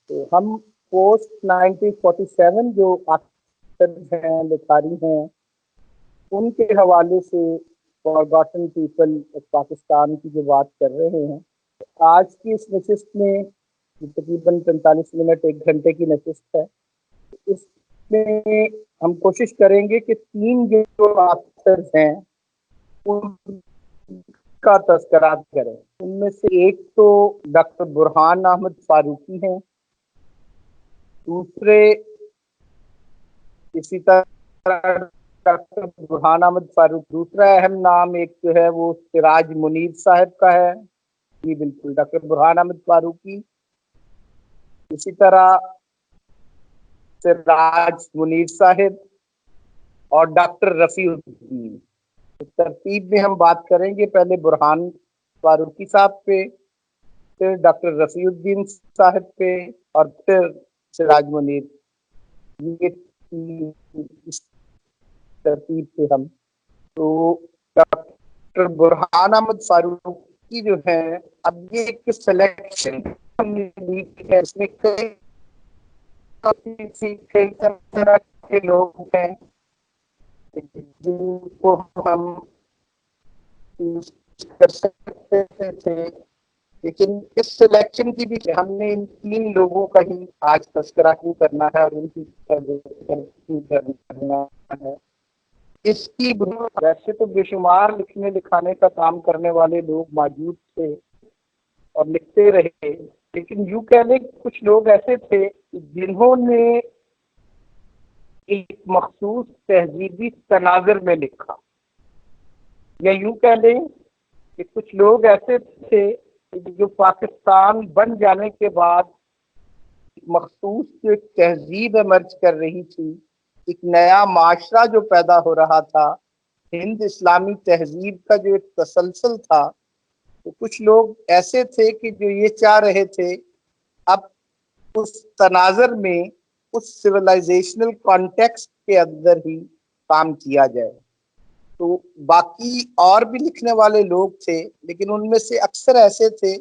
تو ہم پوسٹ 1947 جو آتھرز ہیں، لکھاری ہیں، ان کے حوالے سے فارگاٹن پیپل پاکستان کی جو بات کر رہے ہیں، آج کی اس نشست میں تقریباً 45 منٹ 1 گھنٹے کی نشست ہے، اس میں ہم کوشش کریں گے کہ 3 جو آتھرز ہیں ان کا تذکرہ کریں۔ ان میں سے ایک تو ڈاکٹر برہان احمد فاروقی ہیں، دوسرے اسی طرح ڈاکٹر برہان احمد فاروق، دوسرا اہم نام ایک جو ہے وہ سراج منیر صاحب کا ہے۔ جی بالکل، ڈاکٹر برہان احمد فاروقی، اسی طرح سراج منیر صاحب اور ڈاکٹر رفیع الدین۔ ترتیب میں ہم بات کریں گے، پہلے برہان فاروقی صاحب پہ، پھر ڈاکٹر رفیع الدین صاحب پہ، اور پھر سراج منیر۔ یہ اس ترتیب سے ہم تو ڈاکٹر برہان احمد فاروقی جو ہے، اب یہ ایک سلیکشن ہے، اس میں کئی طرح کے لوگ ہیں جن کو ہم کر سکتے تھے، لیکن اس سلیکشن کی بھی ہم نے ان 3 لوگوں کا ہی آج تذکرہ کیوں کرنا ہے اور ان کی کیوں کرنا ہے۔ اس کی بنیاد، ویسے تو بے شمار لکھنے لکھانے کا کام کرنے والے لوگ موجود تھے اور لکھتے رہے، لیکن یوں کہہ لیں کچھ لوگ ایسے تھے جنہوں نے ایک مخصوص تہذیبی تناظر میں لکھا، یا یوں کہہ لیں کہ کچھ لوگ ایسے تھے جو پاکستان بن جانے کے بعد مخصوص جو ایک تہذیب ایمرج کر رہی تھی، ایک نیا معاشرہ جو پیدا ہو رہا تھا، ہند اسلامی تہذیب کا جو ایک تسلسل تھا، تو کچھ لوگ ایسے تھے کہ جو یہ چاہ رہے تھے اب اس تناظر میں، اس سویلائزیشنل کانٹیکسٹ کے اندر ہی کام کیا جائے۔ تو باقی اور بھی لکھنے والے لوگ تھے، لیکن ان میں سے اکثر ایسے تھے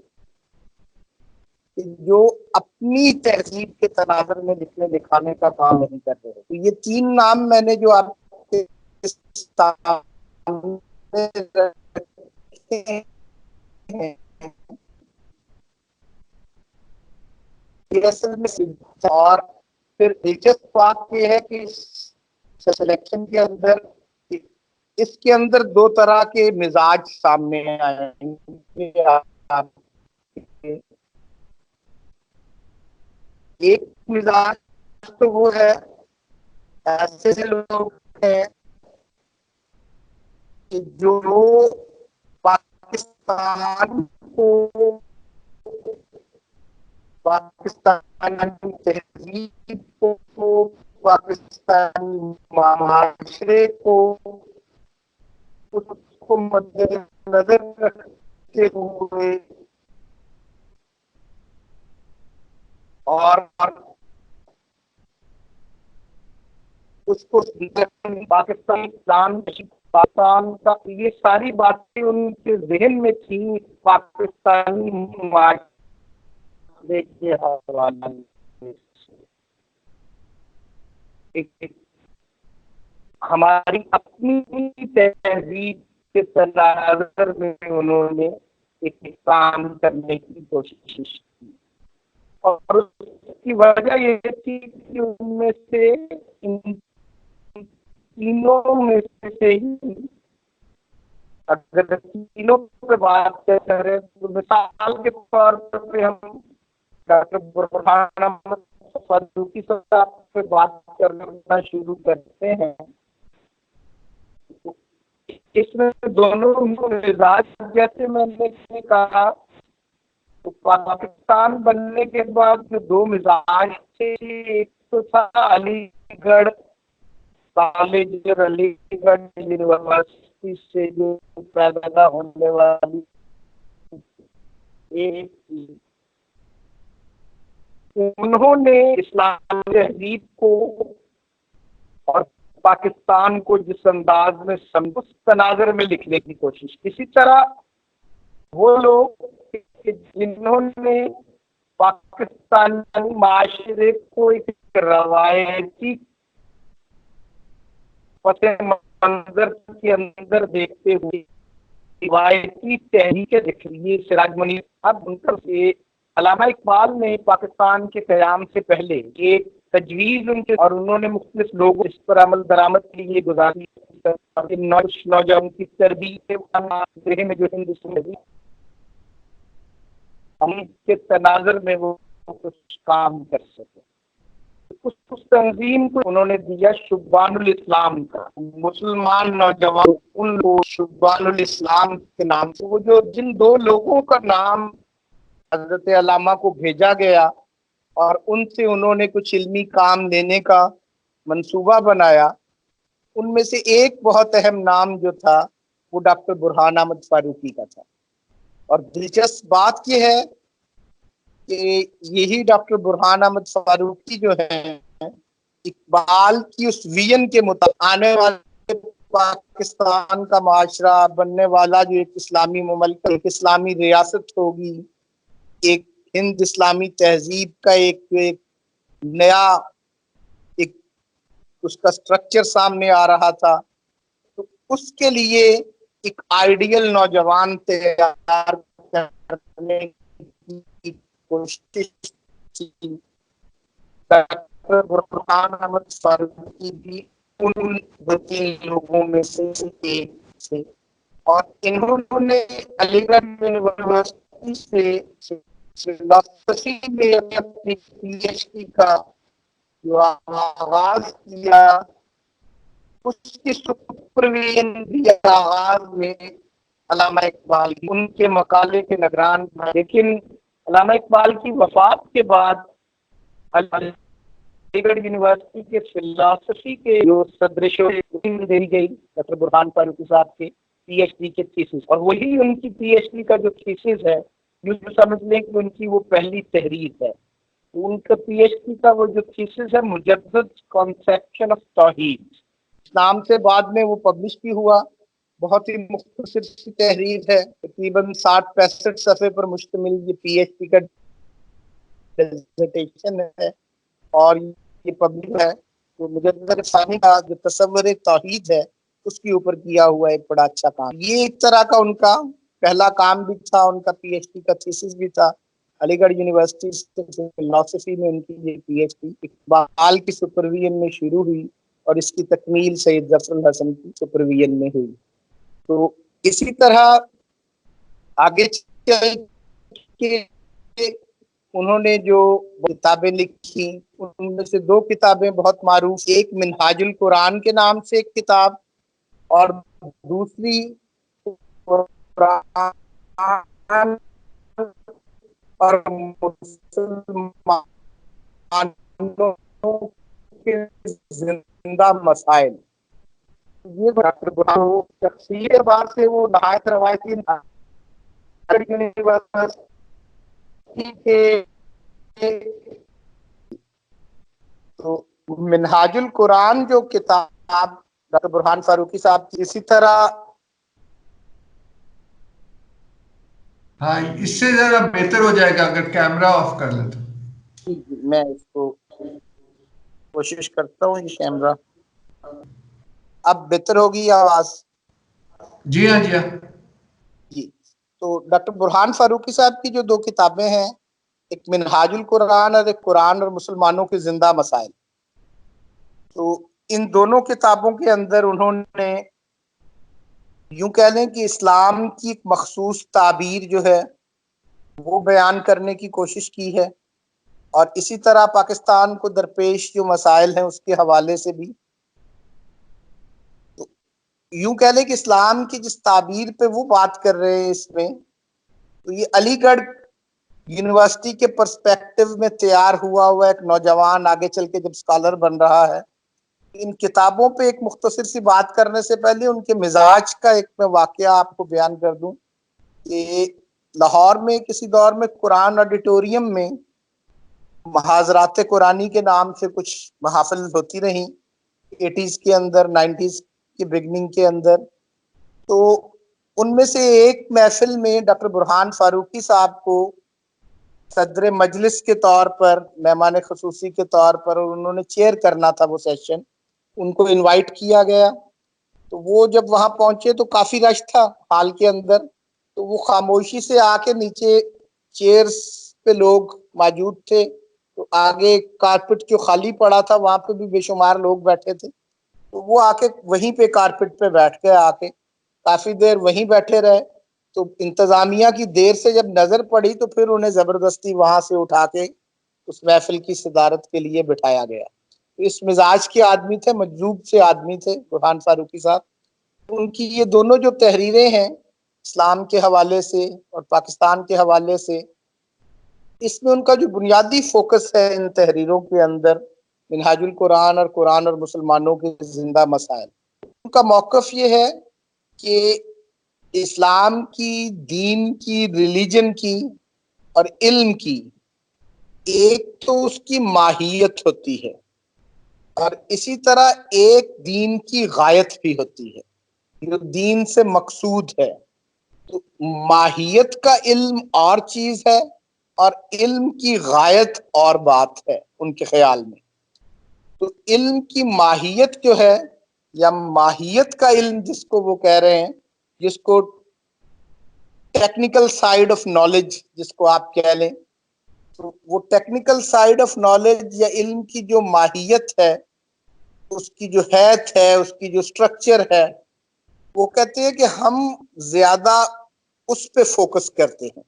کہ جو اپنی تہذیب کے تناظر میں لکھنے لکھانے کا کام نہیں کر رہے۔ تو یہ 3 نام میں نے جو آپ کے سامنے رکھے ہیں، یہ اصل میں، اور پھر دلچسپ بات یہ ہے کہ سلیکشن کے اندر، اس کے اندر 2 طرح کے مزاج سامنے آئیں گے۔ ایک مزاج تو وہ ہے، ایسے لوگ ہیں کہ جو پاکستان کو، پاکستانی تہذیب کو، پاکستانی معاشرے کو، اس کو مد نظر رکھتے ہوئے اور اس کو پاکستان کا، یہ ساری باتیں ان کے ذہن میں تھی پاکستانی معاشرے کے حوالے سے۔ ہماری اپنی تہذیب کے تناظر میں انہوں نے ایک کام کرنے کی کوشش کی، اور اس کی وجہ یہ تھی کہ ان میں سے، ان تینوں میں سے ہی اگر تینوں پہ بات کریں تو مثال کے طور پہ ہم ڈاکٹر برہان احمد فاروقی صاحب پہ بات کرنا شروع کرتے ہیں. اس میں دونوں مزاج، جیسے میں نے کہا، تو پاکستان بننے کے بعد جو دو مزاج تھے، ایک تو تھا علی گڑھ کالج اور علی گڑھ یونیورسٹی سے جو پیدا ہونے والی ایک چیز، انہوں نے اسلام تہذیب کو اور پاکستان کو جس انداز میں اس تناظر میں لکھنے کی کوشش. اسی طرح وہ لوگ جنہوں نے پاکستانی معاشرے کو ایک روایتی پس منظر کے اندر دیکھتے ہوئے روایتی تحریکیں دیکھ لیے، سراج منیر اب ان سے علامہ اقبال نے پاکستان کے قیام سے پہلے ایک تجویز ان کے اور انہوں نے مختلف لوگوں اس پر عمل درآمد کے لیے گزاری. نوجوان کی تربیت میں جو ہندوستان کے تناظر میں وہ کچھ کام کر سکے، اس تنظیم کو انہوں نے دیا شبان الاسلام کا. مسلمان نوجوان ان کو شبان الاسلام کے نام سے، وہ جو جن دو لوگوں کا نام حضرت علامہ کو بھیجا گیا اور ان سے انہوں نے کچھ علمی کام لینے کا منصوبہ بنایا، ان میں سے ایک بہت اہم نام جو تھا وہ ڈاکٹر برہان احمد فاروقی کا تھا. اور دلچسپ بات یہ ہے کہ یہی ڈاکٹر برہان احمد فاروقی جو ہے اقبال کی اس ویژن کے مطابق آنے والے پاکستان کا معاشرہ بننے والا جو ایک اسلامی مملکت، ایک اسلامی ریاست ہوگی، ایک ہند اسلامی تہذیب کا ایک نیا ایک اس کا سٹرکچر سامنے آ رہا تھا، تو اس کے لیے ایک آئیڈیل نوجوان تیار کرنے کی کوشش کی. ڈاکٹر برہان احمد فاروقی بھی ان دو تین لوگوں میں سے ایک تھے، اور انہوں نے علی گڑھ یونیورسٹی سے فلسفی میں اپنی پی ایچ ڈی کا جو آغاز کیا، اس کی سپرویژن بھی آغاز میں علامہ اقبال کی ان کے مقالے کے نگران تھا. لیکن علامہ اقبال کی وفات کے بعد علی گڑھ یونیورسٹی کے فلسفی کے جو صدر دی گئی ڈاکٹر برہان فاروقی صاحب کے پی ایچ ڈی کے تھیسس، اور وہی ان کی پی ایچ ڈی کا جو تھیسس ہے، یوں سمجھ لیں کہ ان کی وہ پہلی تحریر ہے. ان کا پی ایچ ڈی کا وہ جو تھیسس ہے، مجدد کنسپشن آف توحید، اسلام سے بعد میں وہ پبلش بھی ہوا. بہت ہی مختصر سی تحریر ہے، تقریباً 60-65 صفحے پر مشتمل یہ پی ایچ ڈی کا ڈیزرٹیشن ہے، اور یہ پبلک ہے. تو مجدد ثانی کا جو تصور توحید ہے اس کے اوپر کیا ہوا ایک بڑا اچھا کام. یہ ایک طرح کا ان کا پہلا کام بھی تھا، ان کا پی ایچ ڈی کا تھیسس بھی تھا. علی گڑھ یونیورسٹی سے فلسفی میں ان کی یہ پی ایچ ڈی اقبال کی سپرویژن میں شروع ہوئی اور اس کی تکمیل سید ظفر الحسن کی سپرویژن میں ہوئی. تو اسی طرح آگے چل کے انہوں نے جو کتابیں لکھی، ان میں سے دو کتابیں بہت معروف، ایک منہاج القرآن کے نام سے ایک کتاب، اور دوسری قرآن اور مسلمانوں کے زندہ مسائل. یہ ڈاکٹر برہان شخصیت کے بعد سے وہ نہایت روایتی تو منہاج القرآن جو کتاب ڈاکٹر برہان فاروقی صاحب کی، اسی طرح ہاں اس سے ذرا بہتر ہو جائے گا اگر کیمرہ آف کر لیں تو. میں اس کو کوشش کرتا ہوں. یہ کیمرہ اب بہتر ہوگی آواز؟ جی ہاں جی ہاں جی. تو ڈاکٹر برہان فاروقی صاحب کی جو دو کتابیں ہیں، ایک منہاج القرآن اور ایک قرآن اور مسلمانوں کے زندہ مسائل، تو ان دونوں کتابوں کے اندر انہوں نے یوں کہہ لیں کہ اسلام کی ایک مخصوص تعبیر جو ہے وہ بیان کرنے کی کوشش کی ہے، اور اسی طرح پاکستان کو درپیش جو مسائل ہیں اس کے حوالے سے بھی یوں کہہ لیں کہ اسلام کی جس تعبیر پہ وہ بات کر رہے ہیں اس میں، تو یہ علی گڑھ یونیورسٹی کے پرسپیکٹو میں تیار ہوا ایک نوجوان آگے چل کے جب اسکالر بن رہا ہے، ان کتابوں پہ ایک مختصر سی بات کرنے سے پہلے ان کے مزاج کا ایک میں واقعہ آپ کو بیان کر دوں کہ لاہور میں کسی دور میں قرآن آڈیٹوریم میں محاضرات قرآنی کے نام سے کچھ محافل ہوتی رہیں 80s کے اندر، 90s کے بگننگ کے اندر. تو ان میں سے ایک محفل میں ڈاکٹر برہان فاروقی صاحب کو صدر مجلس کے طور پر، مہمان خصوصی کے طور پر، اور انہوں نے چیئر کرنا تھا وہ سیشن، ان کو انوائٹ کیا گیا. تو وہ جب وہاں پہنچے تو کافی رش تھا ہال کے اندر، تو وہ خاموشی سے آ کے نیچے چیئرز پہ لوگ موجود تھے، تو آگے کارپٹ جو خالی پڑا تھا وہاں پہ بھی بے شمار لوگ بیٹھے تھے، تو وہ آ کے وہیں پہ کارپٹ پہ بیٹھ گئے، آ کے کافی دیر وہیں بیٹھے رہے. تو انتظامیہ کی دیر سے جب نظر پڑی تو پھر انہیں زبردستی وہاں سے اٹھا کے اس محفل کی صدارت کے لیے بٹھایا گیا. اس مزاج کے آدمی تھے، مجذوب سے آدمی تھے برہان فاروقی صاحب. ان کی یہ دونوں جو تحریریں ہیں اسلام کے حوالے سے اور پاکستان کے حوالے سے، اس میں ان کا جو بنیادی فوکس ہے ان تحریروں کے اندر منہاج القرآن اور قرآن اور مسلمانوں کے زندہ مسائل، ان کا موقف یہ ہے کہ اسلام کی، دین کی، ریلیجن کی اور علم کی ایک تو اس کی ماہیت ہوتی ہے، اور اسی طرح ایک دین کی غایت بھی ہوتی ہے، جو دین سے مقصود ہے. تو ماہیت کا علم اور چیز ہے اور علم کی غایت اور بات ہے ان کے خیال میں. تو علم کی ماہیت جو ہے، یا ماہیت کا علم جس کو وہ کہہ رہے ہیں، جس کو ٹیکنیکل سائیڈ آف نالج جس کو آپ کہہ لیں، تو وہ ٹیکنیکل سائیڈ آف نالج یا علم کی جو ماہیت ہے، اس کی جو حیت ہے، اس کی جو سٹرکچر ہے، وہ کہتے ہیں کہ ہم زیادہ اس پہ فوکس کرتے ہیں،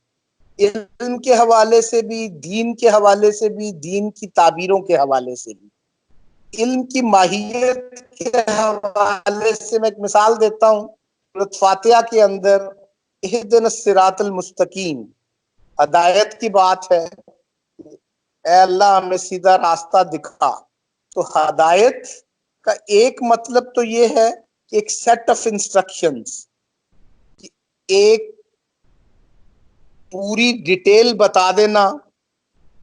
علم کے حوالے سے بھی، دین کے حوالے سے بھی، دین کی تعبیروں کے حوالے سے بھی. علم کی ماہیت کے حوالے سے میں ایک مثال دیتا ہوں. سورۃ فاتحہ کے اندر اہدنا الصراط المستقیم، ہدایت کی بات ہے، اے اللہ ہمیں سیدھا راستہ دکھا. تو ہدایت کا ایک مطلب تو یہ ہے کہ ایک سیٹ آف انسٹرکشنز، ایک پوری ڈیٹیل بتا دینا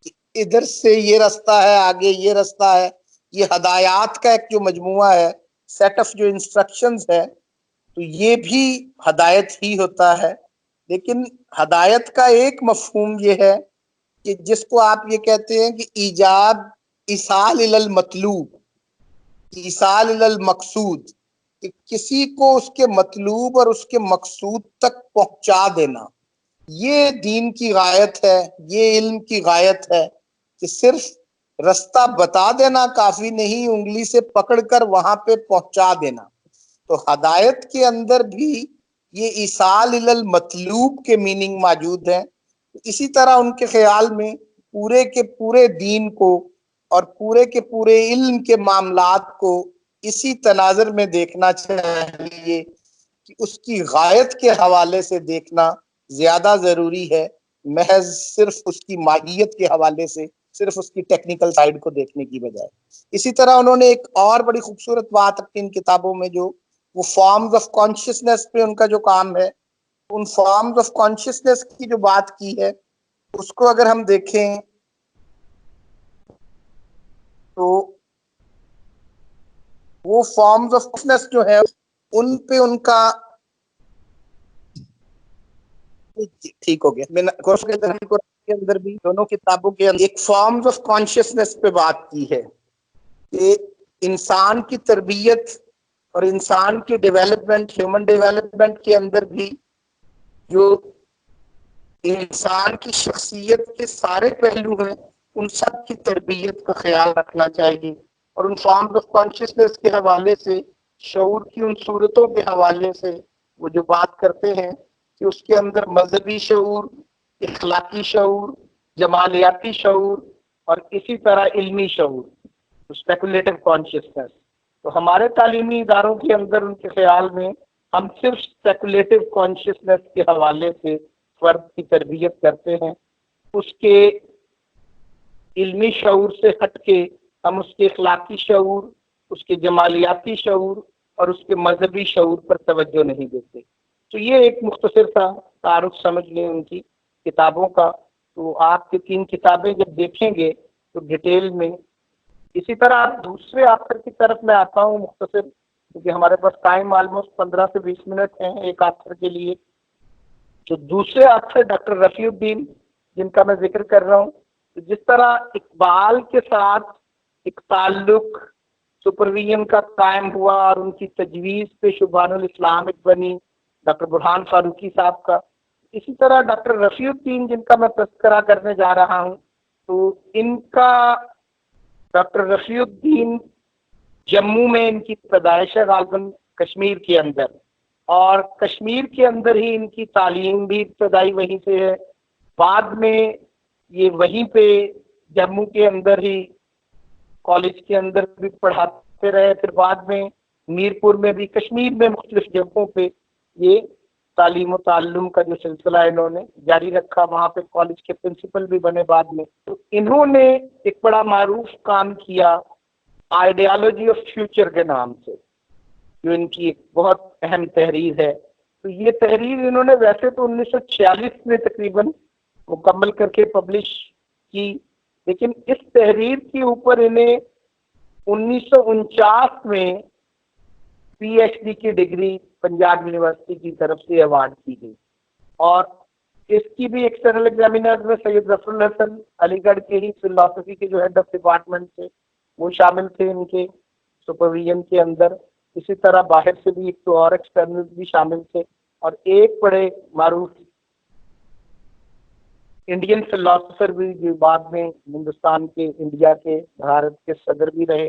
کہ ادھر سے یہ رستہ ہے، آگے یہ رستہ ہے. یہ ہدایات کا ایک جو مجموعہ ہے، سیٹ آف جو انسٹرکشنز ہے، تو یہ بھی ہدایت ہی ہوتا ہے. لیکن ہدایت کا ایک مفہوم یہ ہے کہ جس کو آپ یہ کہتے ہیں کہ ایجاد ایصال الی المطلوب، ایصال الی المقصود، کہ کسی کو اس کے مطلوب اور اس کے مقصود تک پہنچا دینا. یہ دین کی غایت ہے، یہ علم کی غایت ہے کہ صرف رستہ بتا دینا کافی نہیں، انگلی سے پکڑ کر وہاں پہ پہنچا دینا. تو ہدایت کے اندر بھی یہ ایصال الی المطلوب کے میننگ موجود ہیں. اسی طرح ان کے خیال میں پورے کے پورے دین کو اور پورے کے پورے علم کے معاملات کو اسی تناظر میں دیکھنا چاہیے کہ اس کی غایت کے حوالے سے دیکھنا زیادہ ضروری ہے، محض صرف اس کی ماہیت کے حوالے سے، صرف اس کی ٹیکنیکل سائیڈ کو دیکھنے کی بجائے. اسی طرح انہوں نے ایک اور بڑی خوبصورت بات اپنی ان کتابوں میں، جو وہ فارمز آف کانشیسنیس پہ ان کا جو کام ہے، ان فارمز آف کانشیسنیس کی جو بات کی ہے، اس کو اگر ہم دیکھیں تو وہ فارمز آف کانشیسنیس جو ہے ان پہ ان کا ٹھیک ہو گیا. میں کے اندر بھی دونوں کتابوں کے اندر ایک فارمز آف کانشیسنیس پہ بات کی ہے کہ انسان کی تربیت اور انسان کی ڈیولپمنٹ، ہیومن ڈیولپمنٹ کے اندر بھی جو انسان کی شخصیت کے سارے پہلو ہیں، ان سب کی تربیت کا خیال رکھنا چاہیے. اور ان فارمز آف کانشیسنیس کے حوالے سے، شعور کی ان صورتوں کے حوالے سے وہ جو بات کرتے ہیں کہ اس کے اندر مذہبی شعور، اخلاقی شعور، جمالیاتی شعور اور اسی طرح علمی شعور، اسپیکولیٹو کانشیسنس. تو ہمارے تعلیمی اداروں کے اندر ان کے خیال میں ہم صرف اسپیکولیٹو کانشیسنس کے حوالے سے فرد کی تربیت کرتے ہیں. اس کے علمی شعور سے ہٹ کے ہم اس کے اخلاقی شعور، اس کے جمالیاتی شعور اور اس کے مذہبی شعور پر توجہ نہیں دیتے. تو یہ ایک مختصر سا تعارف سمجھ لیں ان کی کتابوں کا. تو آپ کی 3 کتابیں جب دیکھیں گے تو ڈیٹیل میں. اسی طرح آپ دوسرے آتھر کی طرف میں آتا ہوں مختصر، کیونکہ ہمارے پاس ٹائم آلموسٹ 15 سے 20 منٹ ہیں ایک آتھر کے لیے. تو دوسرے آتھر ڈاکٹر رفیع الدین جن کا میں ذکر کر رہا ہوں، جس طرح اقبال کے ساتھ ایک تعلق سپرویژن کا قائم ہوا اور ان کی تجویز پہ شبان الاسلام ایک بنی ڈاکٹر برہان فاروقی صاحب کا، اسی طرح ڈاکٹر رفیع الدین جن کا میں تذکرہ کرنے جا رہا ہوں، تو ان کا ڈاکٹر رفیع الدین جموں میں ان کی پیدائش ہے، غالباً کشمیر کے اندر، اور کشمیر کے اندر ہی ان کی تعلیم بھی ابتدائی وہیں سے ہے. بعد میں یہ وہیں پہ جموں کے اندر ہی کالج کے اندر بھی پڑھاتے رہے. پھر بعد میں میرپور میں بھی، کشمیر میں مختلف جگہوں پہ یہ تعلیم و تعلم کا جو سلسلہ انہوں نے جاری رکھا. وہاں پہ کالج کے پرنسپل بھی بنے بعد میں. تو انہوں نے ایک بڑا معروف کام کیا آئیڈیالوجی آف فیوچر کے نام سے، جو ان کی ایک بہت اہم تحریر ہے. تو یہ تحریر انہوں نے ویسے تو 1946 میں تقریباً مکمل کر کے پبلش کی، لیکن اس تحریر کے اوپر انہیں 1949 میں پی ایچ ڈی کی ڈگری پنجاب یونیورسٹی کی طرف سے ایوارڈ کی گئی. اور اس کی بھی ایکسٹرنل ایگزامینر میں سید ظفر الحسن علی گڑھ کے ہی فلاسفی کے جو ہیڈ آف ڈپارٹمنٹ تھے وہ شامل تھے ان کے سپرویژن کے اندر. اسی طرح باہر سے بھی ایک تو اور ایکسٹرنل بھی شامل تھے، اور ایک بڑے معروف انڈین فلاسفر بھی جو بعد میں ہندوستان کے، انڈیا کے، بھارت کے صدر بھی رہے،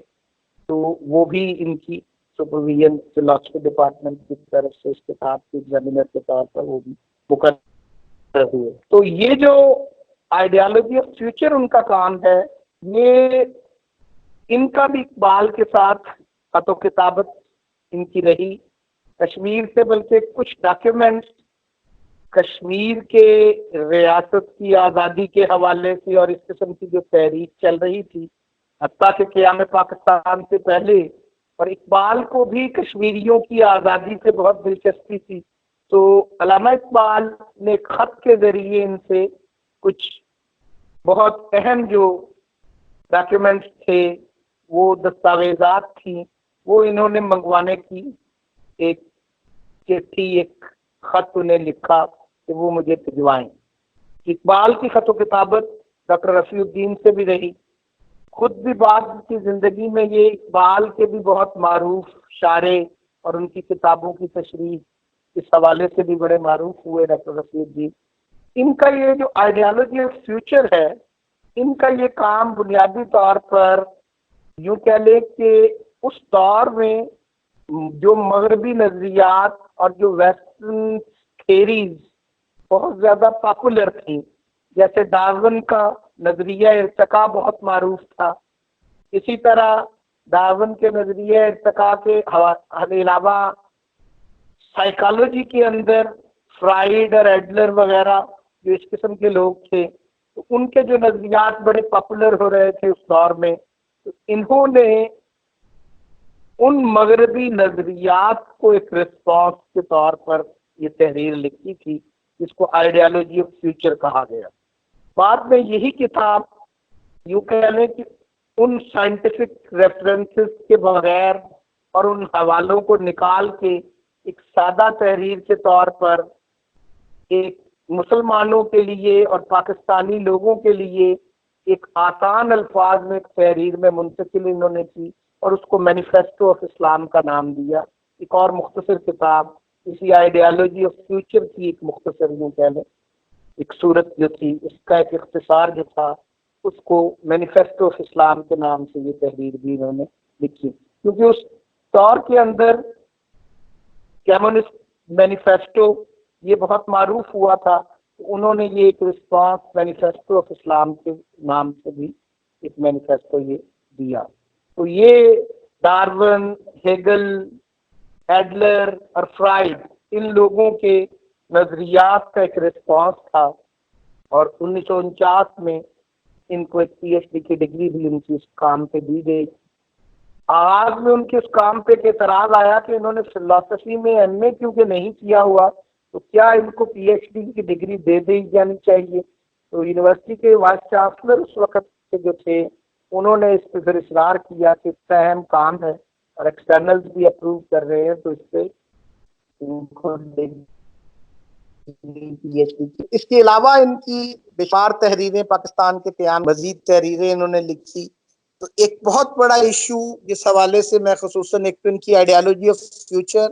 تو وہ بھی ان کی سپرویژن فلاسفی ڈپارٹمنٹ کی طرف سے اس کتاب کے ایگزامینر کے طور پر وہ بھی مقرر ہوئے. تو یہ جو آئیڈیالوجی آف فیوچر ان کا کام ہے، یہ ان کا بھی اقبال کے ساتھ خط و کتابت ان کی رہی. کشمیر سے بلکہ کچھ ڈاکیومنٹس کشمیر کے ریاست کی آزادی کے حوالے سے اور اس قسم کی جو تحریک چل رہی تھی حتیٰ کہ قیام پاکستان سے پہلے، اور اقبال کو بھی کشمیریوں کی آزادی سے بہت دلچسپی تھی، تو علامہ اقبال نے خط کے ذریعے ان سے کچھ بہت اہم جو ڈاکیومنٹس تھے، وہ دستاویزات تھیں، وہ انہوں نے منگوانے کی ایک چٹھی، ایک خط انہیں لکھا کہ وہ مجھے بھجوائیں. اقبال کی خط و کتابت ڈاکٹر رفیع الدین سے بھی رہی. خود بھی بعد کی زندگی میں یہ اقبال کے بھی بہت معروف شارح اور ان کی کتابوں کی تشریح اس حوالے سے بھی بڑے معروف ہوئے ڈاکٹر رفیع الدین. ان کا یہ جو آئیڈیالوجی آف فیوچر ہے، ان کا یہ کام بنیادی طور پر یوں کہہ لیں کہ اس دور میں جو مغربی نظریات اور جو ویسٹرن تھیریز بہت زیادہ پاپولر تھیں، جیسے ڈارون کا نظریہ ارتقاء بہت معروف تھا. اسی طرح ڈارون کے نظریہ ارتقاء کے علاوہ سائیکالوجی کے اندر فرائیڈ اور ایڈلر وغیرہ جو اس قسم کے لوگ تھے، تو ان کے جو نظریات بڑے پاپولر ہو رہے تھے اس دور میں، تو انہوں نے ان مغربی نظریات کو ایک ریسپانس کے طور پر یہ تحریر لکھی تھی، جس کو آئیڈیالوجی آف فیوچر کہا گیا. بعد میں یہی کتاب یوں کہہ لیں کہ ان سائنٹیفک ریفرنسز کے بغیر اور ان حوالوں کو نکال کے ایک سادہ تحریر کے طور پر ایک مسلمانوں کے لیے اور پاکستانی لوگوں کے لیے ایک آسان الفاظ میں ایک تحریر میں منتقل انہوں نے کی، اور اس کو مینیفیسٹو آف اسلام کا نام دیا. ایک اور مختصر کتاب اسی آئیڈیالوجی آف فیوچر کی ایک مختصر یوں کہہ لیں ایک صورت جو تھی، اس کا ایک اختصار جو تھا، اس کو مینیفیسٹو آف اسلام کے نام سے یہ تحریر بھی انہوں نے لکھی. کیونکہ اس دور کے اندر کمیونسٹ مینیفیسٹو یہ بہت معروف ہوا تھا، انہوں نے یہ ایک رسپانس مینیفیسٹو آف اسلام کے نام سے بھی ایک مینیفیسٹو یہ دیا. تو یہ ڈارون، ہیگل، ایڈلر اور فرائڈ ان لوگوں کے نظریات کا ایک رسپانس تھا، اور 1949 میں ان کو ایک پی ایچ ڈی کی ڈگری بھی ان کی اس کام پہ دی گئی. آغاز میں ان کے اس کام پہ ایک اعتراض آیا کہ انہوں نے فلسفی میں ایم اے کیونکہ نہیں کیا ہوا تو کیا ان کو پی ایچ ڈی کی ڈگری دے دی جانی چاہیے. تو یونیورسٹی کے وائس چانسلر اس وقت کے جو تھے انہوں نے اس پہ پھر اصرار کیا کہ اس کا اہم کام ہے اور ایکسٹرنل بھی اپروو کر رہے ہیں، تو اس پہ اس کے علاوہ ان کی بشار تحریریں پاکستان کے قیام، مزید تحریریں انہوں نے لکھی. تو ایک بہت بڑا ایشو جس حوالے سے میں خصوصاً ایک ان کی آئیڈیالوجی آف فیوچر،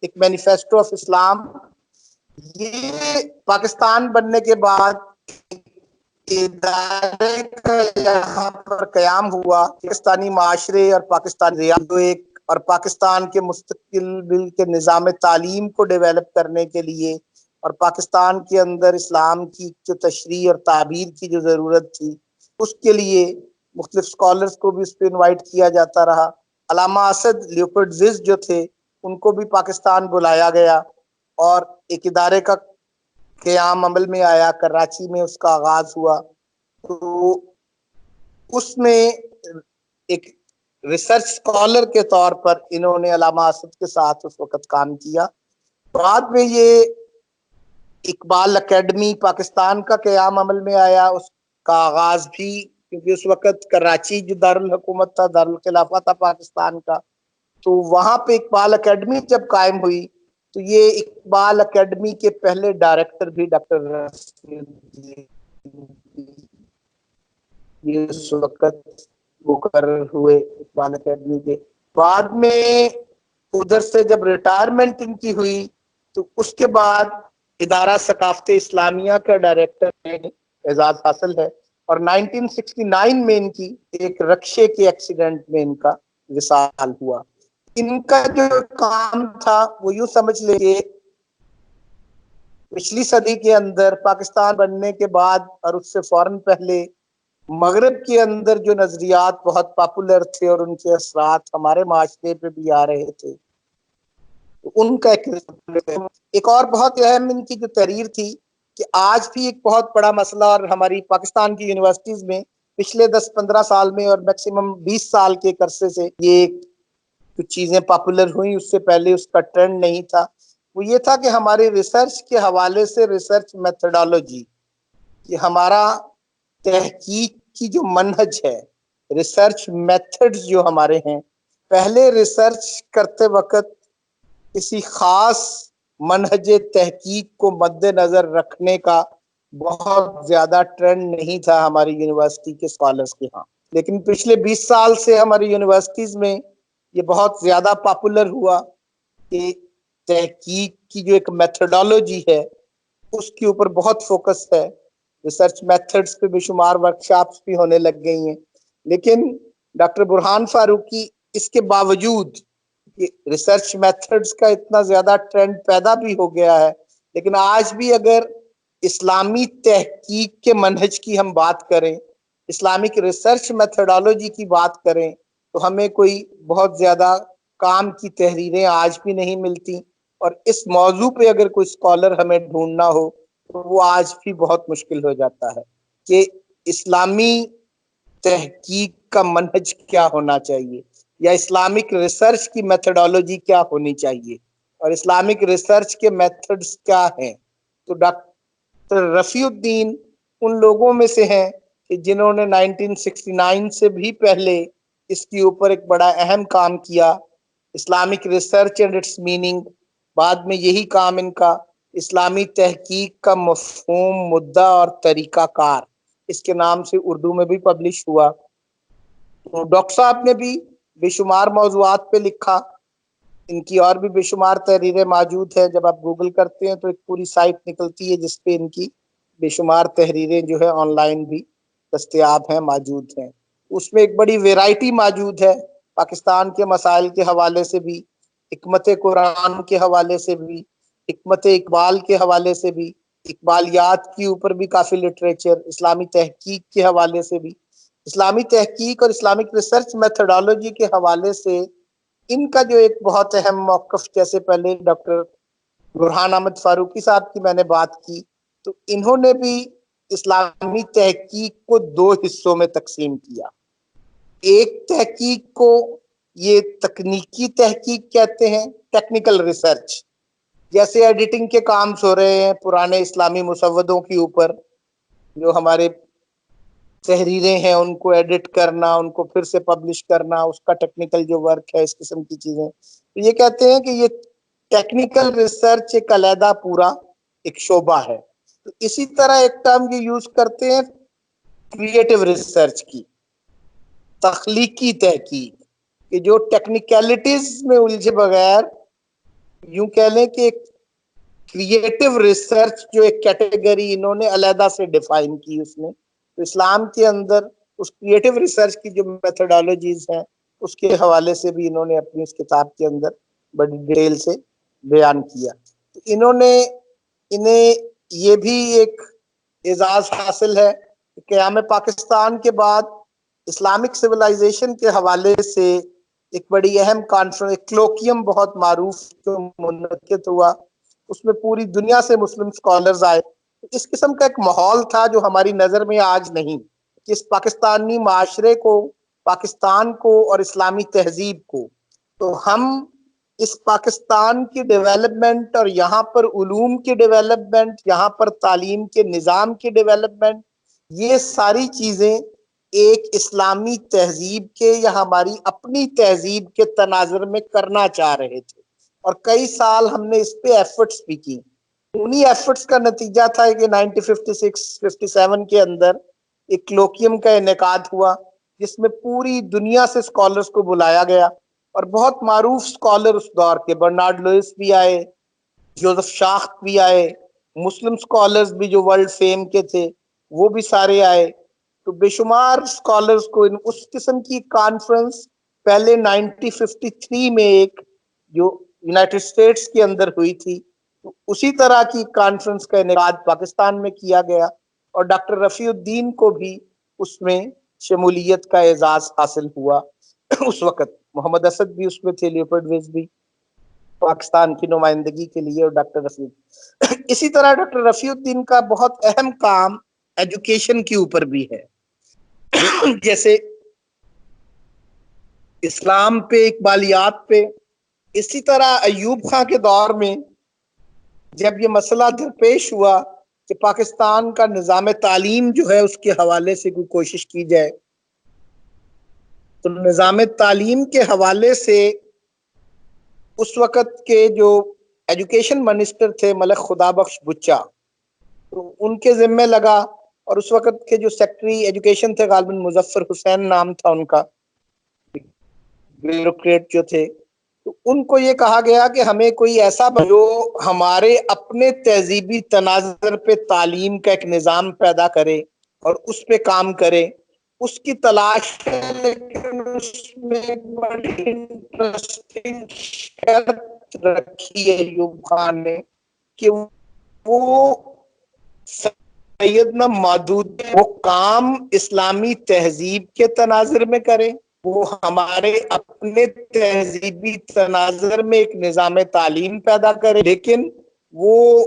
ایک مینیفیسٹو آف اسلام، یہ پاکستان بننے کے بعد ادارے کا یہاں پر قیام ہوا. پاکستانی معاشرے اور پاکستان ریاض اور پاکستان کے مستقل کے نظام تعلیم کو ڈیولپ کرنے کے لیے اور پاکستان کے اندر اسلام کی جو تشریح اور تعبیر کی جو ضرورت تھی اس کے لیے مختلف اسکالرس کو بھی اس پہ انوائٹ کیا جاتا رہا. علامہ اسد لیوپرڈزز جو تھے ان کو بھی پاکستان بلایا گیا اور ایک ادارے کا قیام عمل میں آیا، کراچی میں اس کا آغاز ہوا. تو اس میں ایک ریسرچ اسکالر کے طور پر انہوں نے علامہ اسد کے ساتھ اس وقت کام کیا. بعد میں یہ اقبال اکیڈمی پاکستان کا قیام عمل میں آیا، اس کا آغاز بھی کیونکہ اس وقت کراچی جو دارالحکومت تھا، دارالخلافہ تھا پاکستان کا، تو وہاں پہ اقبال اکیڈمی جب قائم ہوئی تو یہ اقبال اکیڈمی کے پہلے ڈائریکٹر بھی ڈاکٹر یہ اس وقت مقرر ہوئے اقبال اکیڈمی کے. بعد میں ادھر سے جب ریٹائرمنٹ ان کی ہوئی تو اس کے بعد ادارہ ثقافت اسلامیہ کا ڈائریکٹر اعزاز حاصل ہے، اور 1969 میں ان کی ایک رکشے کے ایکسیڈنٹ میں ان کا وصال ہوا. ان کا جو کام تھا وہ یوں سمجھ لے پچھلی صدی کے اندر پاکستان بننے کے بعد اور اس سے فوراً پہلے مغرب کے اندر جو نظریات بہت پاپولر تھے اور ان کے اثرات ہمارے معاشرے پہ بھی آ رہے تھے، ان کا ایک اور بہت اہم ان کی جو تحریر تھی کہ آج بھی ایک بہت بڑا مسئلہ، اور ہماری پاکستان کی یونیورسٹیز میں پچھلے 10-15 سال میں اور میکسیمم 20 سال کے عرصے سے یہ کچھ چیزیں پاپولر ہوئیں، اس سے پہلے اس کا ٹرینڈ نہیں تھا. وہ یہ تھا کہ ہماری ریسرچ کے حوالے سے ریسرچ میتھڈالوجی، کہ ہمارا تحقیق کی جو منہج ہے، ریسرچ میتھڈز جو ہمارے ہیں، پہلے ریسرچ کرتے وقت کسی خاص منہج تحقیق کو مد نظر رکھنے کا بہت زیادہ ٹرینڈ نہیں تھا ہماری یونیورسٹی کے اسکالرس کے ہاں. لیکن پچھلے 20 سال سے ہماری یونیورسٹیز میں یہ بہت زیادہ پاپولر ہوا کہ تحقیق کی جو ایک میتھڈالوجی ہے اس کے اوپر بہت فوکس ہے. ریسرچ میتھڈز پہ بے شمار ورکشاپس بھی ہونے لگ گئی ہیں. لیکن ڈاکٹر برہان فاروقی اس کے باوجود کہ ریسرچ میتھڈز کا اتنا زیادہ ٹرینڈ پیدا بھی ہو گیا ہے، لیکن آج بھی اگر اسلامی تحقیق کے منہج کی ہم بات کریں، اسلامک ریسرچ میتھڈالوجی کی بات کریں، تو ہمیں کوئی بہت زیادہ کام کی تحریریں آج بھی نہیں ملتی. اور اس موضوع پہ اگر کوئی اسکالر ہمیں ڈھونڈنا ہو تو وہ آج بھی بہت مشکل ہو جاتا ہے کہ اسلامی تحقیق کا منہج کیا ہونا چاہیے، یا اسلامک ریسرچ کی میتھڈالوجی کیا ہونی چاہیے، اور اسلامک ریسرچ کے میتھڈز کیا ہیں. تو ڈاکٹر رفیع الدین ان لوگوں میں سے ہیں کہ جنہوں نے 1969 سے بھی پہلے اس کے اوپر ایک بڑا اہم کام کیا، Islamic research and its meaning. بعد میں یہی کام ان کا اسلامی تحقیق کا مفہوم، مدعا اور طریقہ کار، اس کے نام سے اردو میں بھی پبلش ہوا. تو ڈاکٹر صاحب نے بھی بے شمار موضوعات پہ لکھا، ان کی اور بھی بے شمار تحریریں موجود ہیں. جب آپ گوگل کرتے ہیں تو ایک پوری سائٹ نکلتی ہے جس پہ ان کی بے شمار تحریریں جو ہے آن لائن بھی دستیاب ہیں، موجود ہیں. اس میں ایک بڑی ویرائٹی موجود ہے، پاکستان کے مسائل کے حوالے سے بھی، حکمت قرآن کے حوالے سے بھی، حکمت اقبال کے حوالے سے بھی، اقبالیات کے اوپر بھی کافی لٹریچر، اسلامی تحقیق کے حوالے سے بھی، اسلامی تحقیق اور اسلامک ریسرچ میتھڈالوجی کے حوالے سے ان کا جو ایک بہت اہم موقف، جیسے پہلے ڈاکٹر برہان احمد فاروقی صاحب کی میں نے بات کی، تو انہوں نے بھی اسلامی تحقیق کو دو حصوں میں تقسیم کیا. ایک تحقیق کو یہ تکنیکی تحقیق کہتے ہیں، ٹیکنیکل ریسرچ، جیسے ایڈیٹنگ کے کام ہو رہے ہیں پرانے اسلامی مسودوں کے اوپر، جو ہمارے تحریریں ہیں ان کو ایڈٹ کرنا، ان کو پھر سے پبلش کرنا، اس کا ٹیکنیکل جو ورک ہے، اس قسم کی چیزیں. تو یہ کہتے ہیں کہ یہ ٹیکنیکل ریسرچ ایک علیحدہ پورا ایک شعبہ ہے. تو اسی طرح ایک ٹرم یہ یوز کرتے ہیں کریٹو ریسرچ کی، تخلیقی تحقیق، کہ جو ٹیکنیکلٹیز میں الجھے بغیر، یوں کہہ لیں کہ کریٹو ریسرچ جو ایک کیٹیگری انہوں نے علیحدہ سے ڈیفائن کی اس میں. تو اسلام کے اندر اس کریٹو ریسرچ کی جو میتھڈالوجیز ہیں اس کے حوالے سے بھی انہوں نے اپنی اس کتاب کے اندر بڑی ڈیٹیل سے بیان کیا. تو انہیں یہ بھی ایک اعزاز حاصل ہے کہ قیام پاکستان کے بعد اسلامک سویلائزیشن کے حوالے سے ایک بڑی اہم کانفرنس، کلوکیم بہت معروف جو منعقد ہوا، اس میں پوری دنیا سے مسلم اسکالرز آئے. اس قسم کا ایک ماحول تھا جو ہماری نظر میں آج نہیں، کہ اس پاکستانی معاشرے کو، پاکستان کو اور اسلامی تہذیب کو، تو ہم اس پاکستان کی ڈیولپمنٹ اور یہاں پر علوم کی ڈیولپمنٹ، یہاں پر تعلیم کے نظام کی ڈیولپمنٹ، یہ ساری چیزیں ایک اسلامی تہذیب کے یا ہماری اپنی تہذیب کے تناظر میں کرنا چاہ رہے تھے. اور کئی سال ہم نے اس پہ ایفرٹس بھی کی. انہی ایفرٹس کا نتیجہ تھا کہ 1956-57 کے اندر ایک کلوکیم کا انعقاد ہوا، جس میں پوری دنیا سے اسکالرس کو بلایا گیا، اور بہت معروف اسکالر اس دور کے، برنارڈ لوئس بھی آئے، جوزف شاخت بھی آئے، مسلم اسکالرس بھی جو ورلڈ فیم کے تھے وہ بھی سارے آئے. تو بے شمار اسکالرس کو اس قسم کی کانفرنس پہلے 1953 میں ایک جو یونائٹڈ اسٹیٹس کے اندر ہوئی تھی، تو اسی طرح کی کانفرنس کا انعقاد پاکستان میں کیا گیا، اور ڈاکٹر رفیع الدین کو بھی اس میں شمولیت کا اعزاز حاصل ہوا. اس وقت محمد اسد بھی اس میں تھے، لیوپرڈ ویز بھی پاکستان کی نمائندگی کے لیے، اور ڈاکٹر رفیع. اسی طرح ڈاکٹر رفیع الدین کا بہت اہم کام ایجوکیشن کے اوپر بھی ہے. جیسے اسلام پہ، اقبالیات پہ. اسی طرح ایوب خان کے دور میں جب یہ مسئلہ درپیش ہوا کہ پاکستان کا نظام تعلیم جو ہے اس کے حوالے سے کوئی کوشش کی جائے، تو نظام تعلیم کے حوالے سے اس وقت کے جو ایجوکیشن منسٹر تھے ملک خدا بخش بچا، تو ان کے ذمہ لگا، اور اس وقت کے جو سیکٹری ایجوکیشن تھے غالباً مظفر حسین نام تھا ان کا، بیوروکریٹ جو تھے، تو ان کو یہ کہا گیا کہ ہمیں کوئی ایسا جو ہمارے اپنے تہذیبی تناظر پہ تعلیم کا ایک نظام پیدا کرے اور اس پہ کام کرے، اس کی تلاش ہے. لیکن اس میں ایک بڑی انٹرسٹنگ شرط رکھی ہے ایوب خان نے کہ وہ سیدنا مودود وہ کام اسلامی تہذیب کے تناظر میں کرے، وہ ہمارے اپنے تہذیبی تناظر میں ایک نظام تعلیم پیدا کرے، لیکن وہ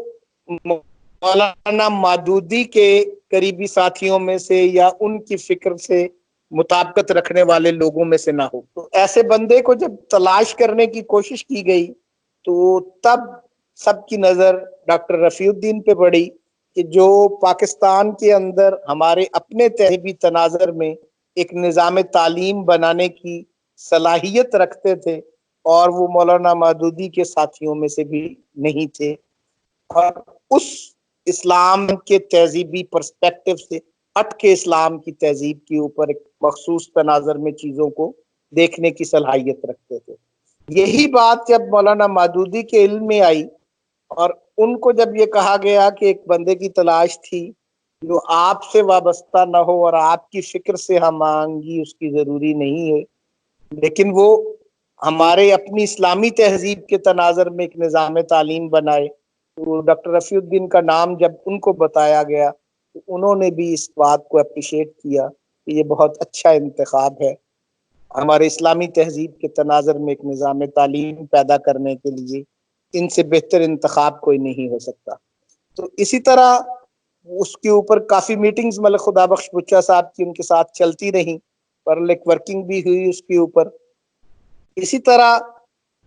مولانا مودودی کے قریبی ساتھیوں میں سے یا ان کی فکر سے مطابقت رکھنے والے لوگوں میں سے نہ ہو. تو ایسے بندے کو جب تلاش کرنے کی کوشش کی گئی تو تب سب کی نظر ڈاکٹر رفیع الدین پہ پڑی، کہ جو پاکستان کے اندر ہمارے اپنے تہذیبی تناظر میں ایک نظام تعلیم بنانے کی صلاحیت رکھتے تھے، اور وہ مولانا مودودی کے ساتھیوں میں سے بھی نہیں تھے، اور اس اسلام کے تہذیبی پرسپیکٹو سے ہٹ کے اسلام کی تہذیب کے اوپر ایک مخصوص تناظر میں چیزوں کو دیکھنے کی صلاحیت رکھتے تھے. یہی بات جب مولانا مودودی کے علم میں آئی، اور ان کو جب یہ کہا گیا کہ ایک بندے کی تلاش تھی جو آپ سے وابستہ نہ ہو اور آپ کی فکر سے ہم آہنگی اس کی ضروری نہیں ہے، لیکن وہ ہمارے اپنی اسلامی تہذیب کے تناظر میں ایک نظام تعلیم بنائے تو ڈاکٹر رفیع الدین کا نام جب ان کو بتایا گیا تو انہوں نے بھی اس بات کو اپریشیٹ کیا کہ یہ بہت اچھا انتخاب ہے، ہمارے اسلامی تہذیب کے تناظر میں ایک نظام تعلیم پیدا کرنے کے لیے ان سے بہتر انتخاب کوئی نہیں ہو سکتا۔ تو اسی طرح اس کے اوپر کافی میٹنگز ملک خدا بخش بچا صاحب کی ان کے ساتھ چلتی رہیں، پر ایک ورکنگ بھی ہوئی اس کے اوپر۔ اسی طرح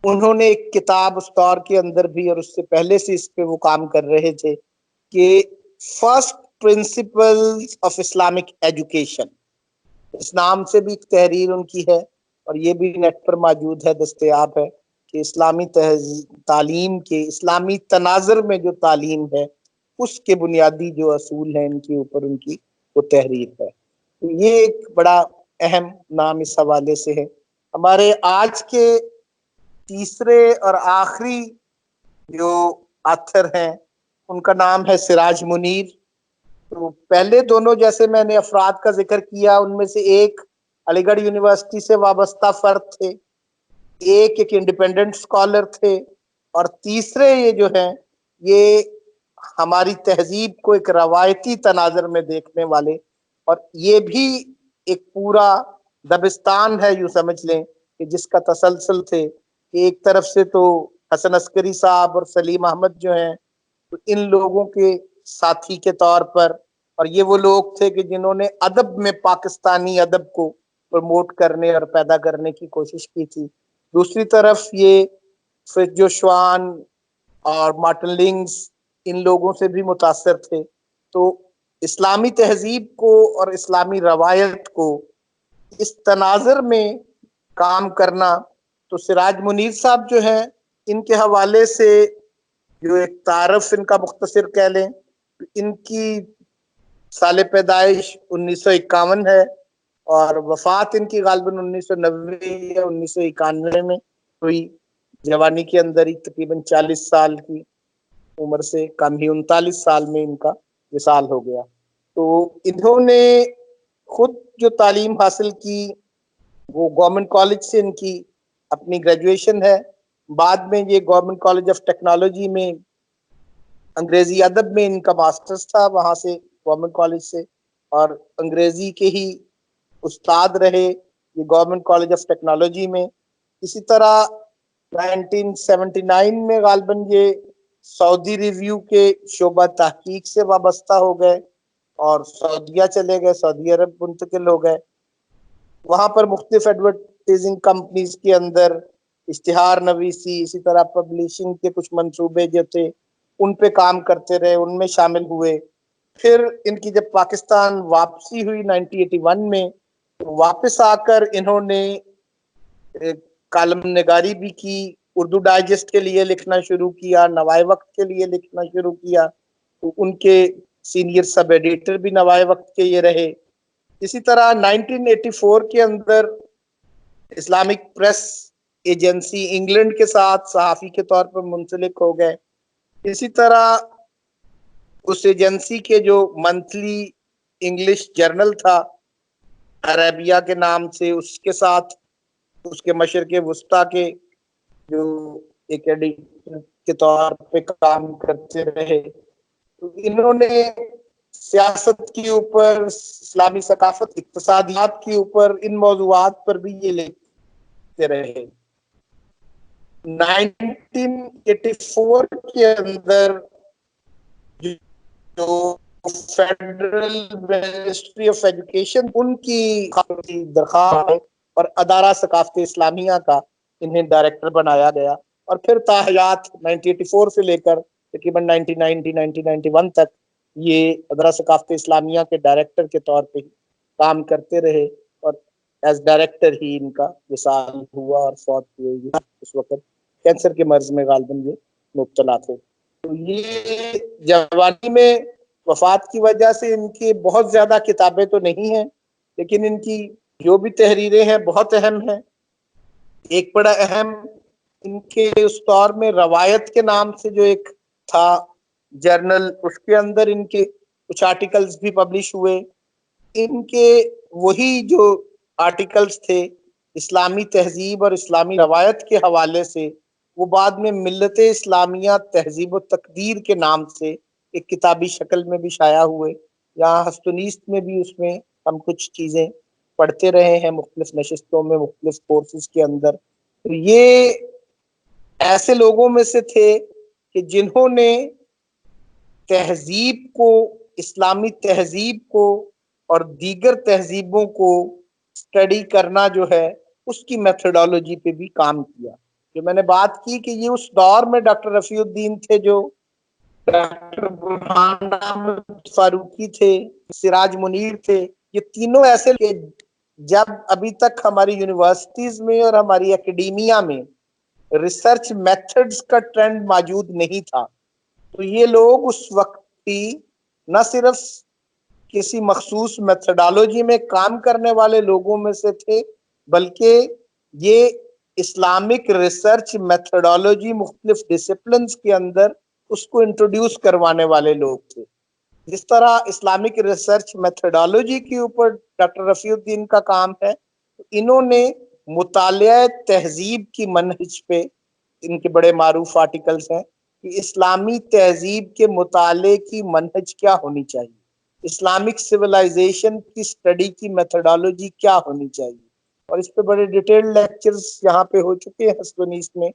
انہوں نے ایک کتاب اس دور کے اندر بھی اور اس سے پہلے سے اس پہ وہ کام کر رہے تھے کہ first principle of Islamic education, اس نام سے بھی ایک تحریر ان کی ہے اور یہ بھی نیٹ پر موجود ہے، دستیاب ہے، کہ اسلامی تعلیم کے اسلامی تناظر میں جو تعلیم ہے اس کے بنیادی جو اصول ہیں ان کے اوپر ان کی وہ تحریر ہے۔ تو یہ ایک بڑا اہم نام اس حوالے سے ہے۔ ہمارے آج کے تیسرے اور آخری جو آتھر ہیں ان کا نام ہے سراج منیر۔ تو پہلے دونوں جیسے میں نے افراد کا ذکر کیا، ان میں سے ایک علی گڑھ یونیورسٹی سے وابستہ فرد تھے، ایک انڈیپینڈنٹ اسکالر تھے، اور تیسرے یہ جو ہیں یہ ہماری تہذیب کو ایک روایتی تناظر میں دیکھنے والے، اور یہ بھی ایک پورا دبستان ہے یوں سمجھ لیں کہ جس کا تسلسل تھے کہ ایک طرف سے تو حسن عسکری صاحب اور سلیم احمد جو ہیں تو ان لوگوں کے ساتھی کے طور پر، اور یہ وہ لوگ تھے کہ جنہوں نے ادب میں پاکستانی ادب کو پروموٹ کرنے اور پیدا کرنے کی کوشش کی تھی۔ دوسری طرف یہ جوشوان اور مارٹن لنگز ان لوگوں سے بھی متاثر تھے۔ تو اسلامی تہذیب کو اور اسلامی روایت کو اس تناظر میں کام کرنا، تو سراج منیر صاحب جو ہیں ان کے حوالے سے جو ایک تعارف ان کا مختصر کہہ لیں، ان کی سال پیدائش 1951 ہے اور وفات ان کی غالباً 1990 یا 1991 میں ہوئی، جوانی کے اندر ہی تقریباً 40 سال کی عمر سے کم ہی 39 سال میں ان کا وصال ہو گیا۔ تو انہوں نے خود جو تعلیم حاصل کی وہ گورنمنٹ کالج سے ان کی اپنی گریجویشن ہے، بعد میں یہ گورنمنٹ کالج آف ٹیکنالوجی میں انگریزی ادب میں ان کا ماسٹرز تھا وہاں سے گورنمنٹ کالج سے، اور انگریزی کے ہی استاد رہے یہ گورنمنٹ کالج آف ٹیکنالوجی میں۔ اسی طرح 1979 میں غالباً یہ سعودی ریویو کے شعبہ تحقیق سے وابستہ ہو گئے اور سعودیہ چلے گئے، سعودی عرب منتقل ہو گئے۔ وہاں پر مختلف ایڈورٹائزنگ کمپنیز کے اندر اشتہار نویسی، اسی طرح پبلشنگ کے کچھ منصوبے جو تھے ان پہ کام کرتے رہے، ان میں شامل ہوئے۔ پھر ان کی جب پاکستان واپسی ہوئی 1981 میں، واپس آ کر انہوں نے کالم نگاری بھی کی، اردو ڈائجسٹ کے لیے لکھنا شروع کیا، نوائے وقت کے لیے لکھنا شروع کیا، تو ان کے سینئر سب ایڈیٹر بھی نوائے وقت کے یہ رہے۔ اسی طرح 1984 کے اندر اسلامک پریس ایجنسی انگلینڈ کے ساتھ صحافی کے طور پر منسلک ہو گئے۔ اسی طرح اس ایجنسی کے جو منتھلی انگلش جرنل تھا عربیہ کے نام سے، اس کے ساتھ اس کے مشرق وسطیٰ کے جو ایک ایڈیٹر کے طور پہ کام کرتے رہے۔ تو انہوں نے سیاست کے اوپر، اسلامی ثقافت، اقتصادیات کے اوپر، ان موضوعات پر بھی یہ لکھتے رہے۔ 1984 کے اندر جو فیڈرل منسٹری آف ایجوکیشن ان کی درخواست اور ادارہ ثقافت اسلامیہ کا انہیں ڈائریکٹر بنایا گیا، اور پھر تاحیات 1984 سے لے کر تقریباً 1991 تک یہ ادارہ ثقافت اسلامیہ کے ڈائریکٹر کے طور پہ کام کرتے رہے، اور ایز ڈائریکٹر ہی ان کا وصال ہوا اور فوت ہوئے۔ اس وقت کینسر کے مرض میں غالباً یہ مبتلا تھے۔ تو یہ جوانی میں وفات کی وجہ سے ان کی بہت زیادہ کتابیں تو نہیں ہیں، لیکن ان کی جو بھی تحریریں ہیں بہت اہم ہیں۔ ایک بڑا اہم ان کے اس دور میں روایت کے نام سے جو ایک تھا جرنل، اس کے اندر ان کے کچھ آرٹیکلز بھی پبلش ہوئے۔ ان کے وہی جو آرٹیکلز تھے اسلامی تہذیب اور اسلامی روایت کے حوالے سے، وہ بعد میں ملت اسلامیہ تہذیب و تقدیر کے نام سے ایک کتابی شکل میں بھی شائع ہوئے. یہاں ہستونیست میں بھی اس میں ہم کچھ چیزیں پڑھتے رہے ہیں مختلف نشستوں میں، مختلف کورسز کے اندر. تو یہ ایسے لوگوں میں سے تھے کہ جنہوں نے تہذیب کو، اسلامی تہذیب کو اور دیگر تہذیبوں کو اسٹڈی کرنا جو ہے اس کی میتھڈالوجی پہ بھی کام کیا. جو میں نے بات کی کہ یہ اس دور میں ڈاکٹر رفیع الدین تھے، جو ڈاکٹر برہان احمد فاروقی تھے، سراج منیر تھے. یہ تینوں ایسے کہ جب ابھی تک ہماری یونیورسٹیز میں اور ہماری اکیڈیمیا میں ریسرچ میتھڈز کا ٹرینڈ موجود نہیں تھا، تو یہ لوگ اس وقت بھی نہ صرف کسی مخصوص میتھڈالوجی میں کام کرنے والے لوگوں میں سے تھے، بلکہ یہ اسلامک ریسرچ میتھڈالوجی مختلف ڈسپلنز کے اندر اس کو انٹروڈیوس کروانے والے لوگ تھے. جس طرح اسلامک ریسرچ میتھڈالوجی کے اوپر ڈاکٹر رفیع الدین کا کام ہے، انہوں نے مطالعہ تہذیب کی منہج پہ، ان کے بڑے معروف آرٹیکلز ہیں کہ اسلامی تہذیب کے مطالعے کی منہج کیا ہونی چاہیے، اسلامک سویلائزیشن کی اسٹڈی کی میتھڈالوجی کیا ہونی چاہیے. اور اس پہ بڑے ڈیٹیلڈ لیکچرز یہاں پہ ہو چکے ہیں ہسپونیس میں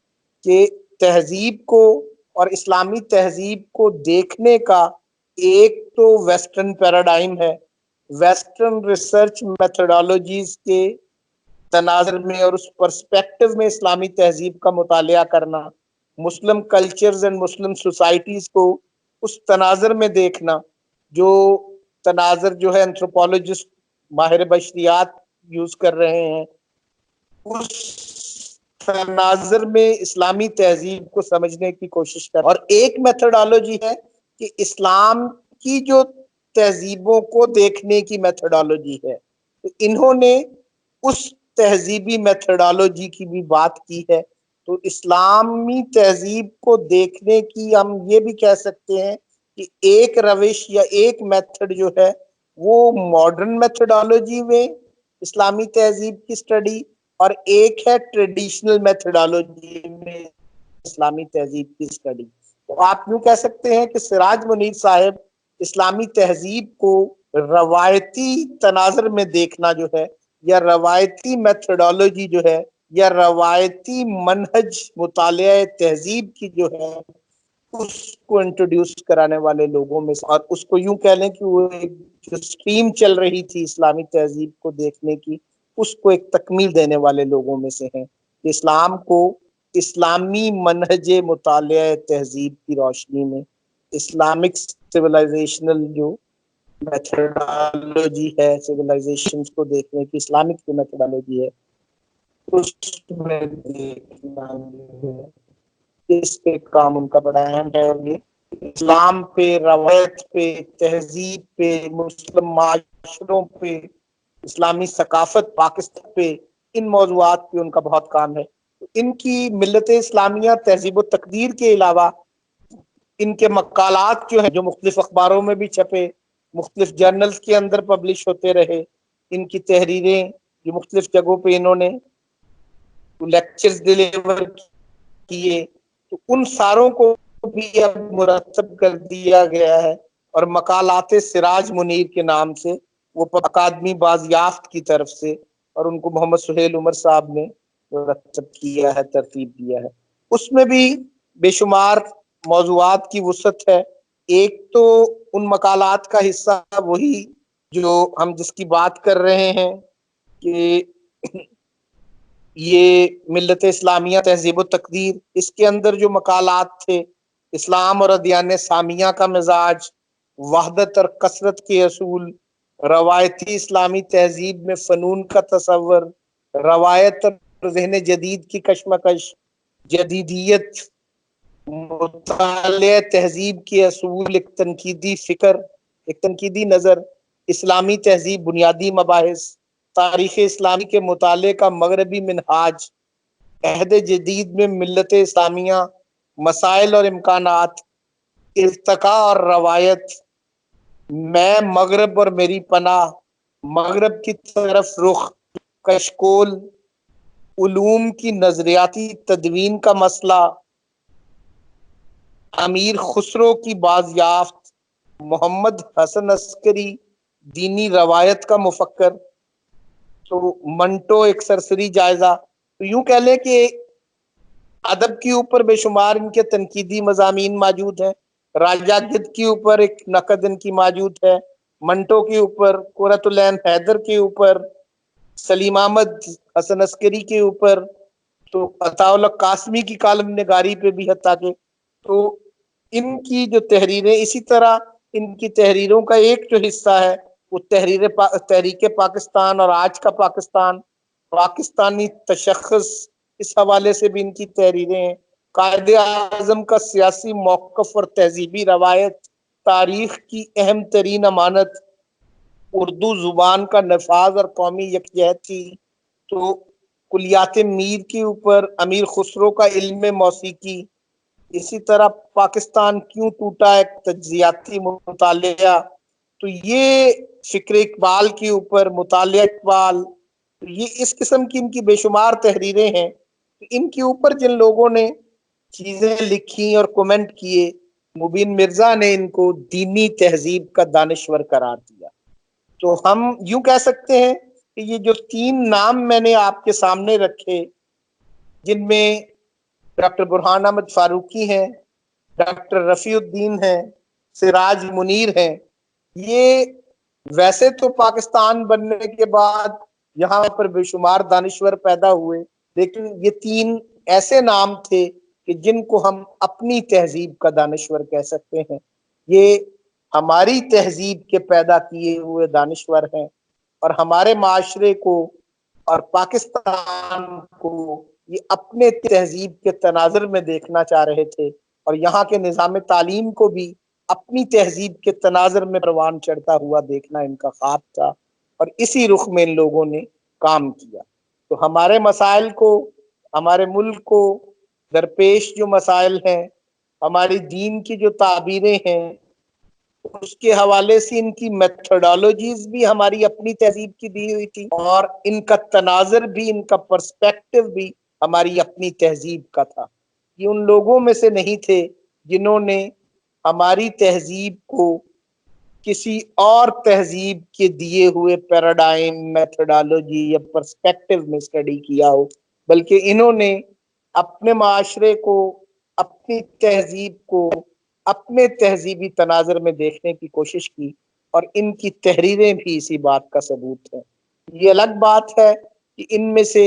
کہ تہذیب کو اور اسلامی تہذیب کو دیکھنے کا ایک تو ویسٹرن پیراڈائم ہے، ویسٹرن ریسرچ میتھڈالوجیز کے تناظر میں اور اس پرسپیکٹو میں اسلامی تہذیب کا مطالعہ کرنا، مسلم کلچرز اینڈ مسلم سوسائٹیز کو اس تناظر میں دیکھنا، جو تناظر جو ہے انتھروپولوجسٹ ماہر بشریات یوز کر رہے ہیں، اس تناظر میں اسلامی تہذیب کو سمجھنے کی کوشش کر. اور ایک میتھڈالوجی ہے کہ اسلام کی جو تہذیبوں کو دیکھنے کی میتھڈالوجی ہے، تو انہوں نے اس تہذیبی میتھڈالوجی کی بھی بات کی ہے. تو اسلامی تہذیب کو دیکھنے کی ہم یہ بھی کہہ سکتے ہیں کہ ایک روش یا ایک میتھڈ جو ہے وہ ماڈرن میتھڈالوجی میں اسلامی تہذیب کی اسٹڈی، اور ایک ہے ٹریڈیشنل میتھڈالوجی میں اسلامی تہذیب کی اسٹڈی. تو آپ یوں کہہ سکتے ہیں کہ سراج منیر صاحب اسلامی تہذیب کو روایتی تناظر میں دیکھنا جو ہے، یا روایتی میتھڈالوجی جو ہے، یا روایتی منہج مطالعہ تہذیب کی جو ہے اس کو انٹروڈیوس کرانے والے لوگوں میں سے، اور اس کو یوں کہہ لیں کہ وہ ایک جو اسٹریم چل رہی تھی اسلامی تہذیب کو دیکھنے کی، اس کو ایک تکمیل دینے والے لوگوں میں سے ہیں. اسلام کو اسلامی منہج مطالعہ تہذیب کی روشنی میں اسلامک سویلائزیشنل جو میتھڈالوجی ہے، سویلائزیشن کو دیکھنے کی اسلامک جو میتھڈالوجی ہے اس میں دیکھنا ہے، اس پہ کام ان کا بڑا اہم ہے. یہ اسلام پہ، روایت پہ، تہذیب پہ، مسلم معاشروں پہ، اسلامی ثقافت پاکستان پہ، ان موضوعات پہ ان کا بہت کام ہے. ان کی ملت اسلامیہ تہذیب و تقدیر کے علاوہ ان کے مقالات جو ہیں جو مختلف اخباروں میں بھی چھپے، مختلف جرنلز کے اندر پبلش ہوتے رہے، ان کی تحریریں جو مختلف جگہوں پہ انہوں نے لیکچرز ڈیلیور کیے، تو ان ساروں کو بھی اب مرتب کر دیا گیا ہے اور مقالات سراج منیر کے نام سے وہ اکادمی بازیافت کی طرف سے، اور ان کو محمد سہیل عمر صاحب نے مرتب کیا ہے، ترتیب دیا ہے. اس میں بھی بے شمار موضوعات کی وسعت ہے. ایک تو ان مقالات کا حصہ وہی جو ہم جس کی بات کر رہے ہیں کہ یہ ملت اسلامیہ تہذیب و تقدیر، اس کے اندر جو مقالات تھے، اسلام اور ادیان سامیہ کا مزاج، وحدت اور کثرت کے اصول، روایتی اسلامی تہذیب میں فنون کا تصور، روایت اور ذہن جدید کی کشمکش، جدیدیت، مطالعہ تہذیب کے اصول، ایک تنقیدی فکر، ایک تنقیدی نظر، اسلامی تہذیب بنیادی مباحث، تاریخ اسلامی کے مطالعے کا مغربی منہاج، عہد جدید میں ملت اسلامیہ، مسائل اور امکانات، ارتقاء اور روایت، میں مغرب اور میری پناہ، مغرب کی طرف رخ، کشکول، علوم کی نظریاتی تدوین کا مسئلہ، امیر خسرو کی بازیافت، محمد حسن عسکری دینی روایت کا مفکر، تو منٹو ایک سرسری جائزہ. تو یوں کہہ لیں کہ ادب کے اوپر بے شمار ان کے تنقیدی مضامین موجود ہیں. راجہ گد کے اوپر ایک نقد ان کی موجود ہے، منٹو کے اوپر، قرۃ العین حیدر کے اوپر، سلیم احمد حسن عسکری کے اوپر، تو عطاء اللہ قاسمی کی کالم نگاری پہ بھی حتیٰ کہ. تو ان کی جو تحریریں، اسی طرح ان کی تحریروں کا ایک جو حصہ ہے وہ تحریک پاکستان اور آج کا پاکستان، پاکستانی تشخص، اس حوالے سے بھی ان کی تحریریں ہیں. قائد اعظم کا سیاسی موقف اور تہذیبی روایت، تاریخ کی اہم ترین امانت، اردو زبان کا نفاذ اور قومی یکجہتی، تو کلیات میر کے اوپر، امیر خسرو کا علم موسیقی، اسی طرح پاکستان کیوں ٹوٹا ایک تجزیاتی مطالعہ، تو یہ فکر اقبال کے اوپر مطالعہ اقبال، یہ اس قسم کی ان کی بے شمار تحریریں ہیں. ان کے اوپر جن لوگوں نے چیزیں لکھی اور کومنٹ کیے، مبین مرزا نے ان کو دینی تہذیب کا دانشور قرار دیا. تو ہم یوں کہہ سکتے ہیں کہ یہ جو 3 نام میں نے آپ کے سامنے رکھے، جن میں ڈاکٹر برہان احمد فاروقی ہیں، ڈاکٹر رفیع الدین ہیں، سراج منیر ہیں، یہ ویسے تو پاکستان بننے کے بعد یہاں پر بے شمار دانشور پیدا ہوئے، لیکن یہ 3 ایسے نام تھے کہ جن کو ہم اپنی تہذیب کا دانشور کہہ سکتے ہیں. یہ ہماری تہذیب کے پیدا کیے ہوئے دانشور ہیں، اور ہمارے معاشرے کو اور پاکستان کو یہ اپنے تہذیب کے تناظر میں دیکھنا چاہ رہے تھے، اور یہاں کے نظام تعلیم کو بھی اپنی تہذیب کے تناظر میں پروان چڑھتا ہوا دیکھنا ان کا خواب تھا، اور اسی رخ میں ان لوگوں نے کام کیا. تو ہمارے مسائل کو، ہمارے ملک کو درپیش جو مسائل ہیں، ہماری دین کی جو تعبیریں ہیں، اس کے حوالے سے ان کی میتھڈالوجیز بھی ہماری اپنی تہذیب کی دی ہوئی تھی، اور ان کا تناظر بھی، ان کا پرسپیکٹو بھی ہماری اپنی تہذیب کا تھا. یہ ان لوگوں میں سے نہیں تھے جنہوں نے ہماری تہذیب کو کسی اور تہذیب کے دیے ہوئے پیراڈائم، میتھڈالوجی یا پرسپیکٹو میں اسٹڈی کیا ہو، بلکہ انہوں نے اپنے معاشرے کو، اپنی تہذیب کو اپنے تہذیبی تناظر میں دیکھنے کی کوشش کی، اور ان کی تحریریں بھی اسی بات کا ثبوت ہیں. یہ الگ بات ہے کہ ان میں سے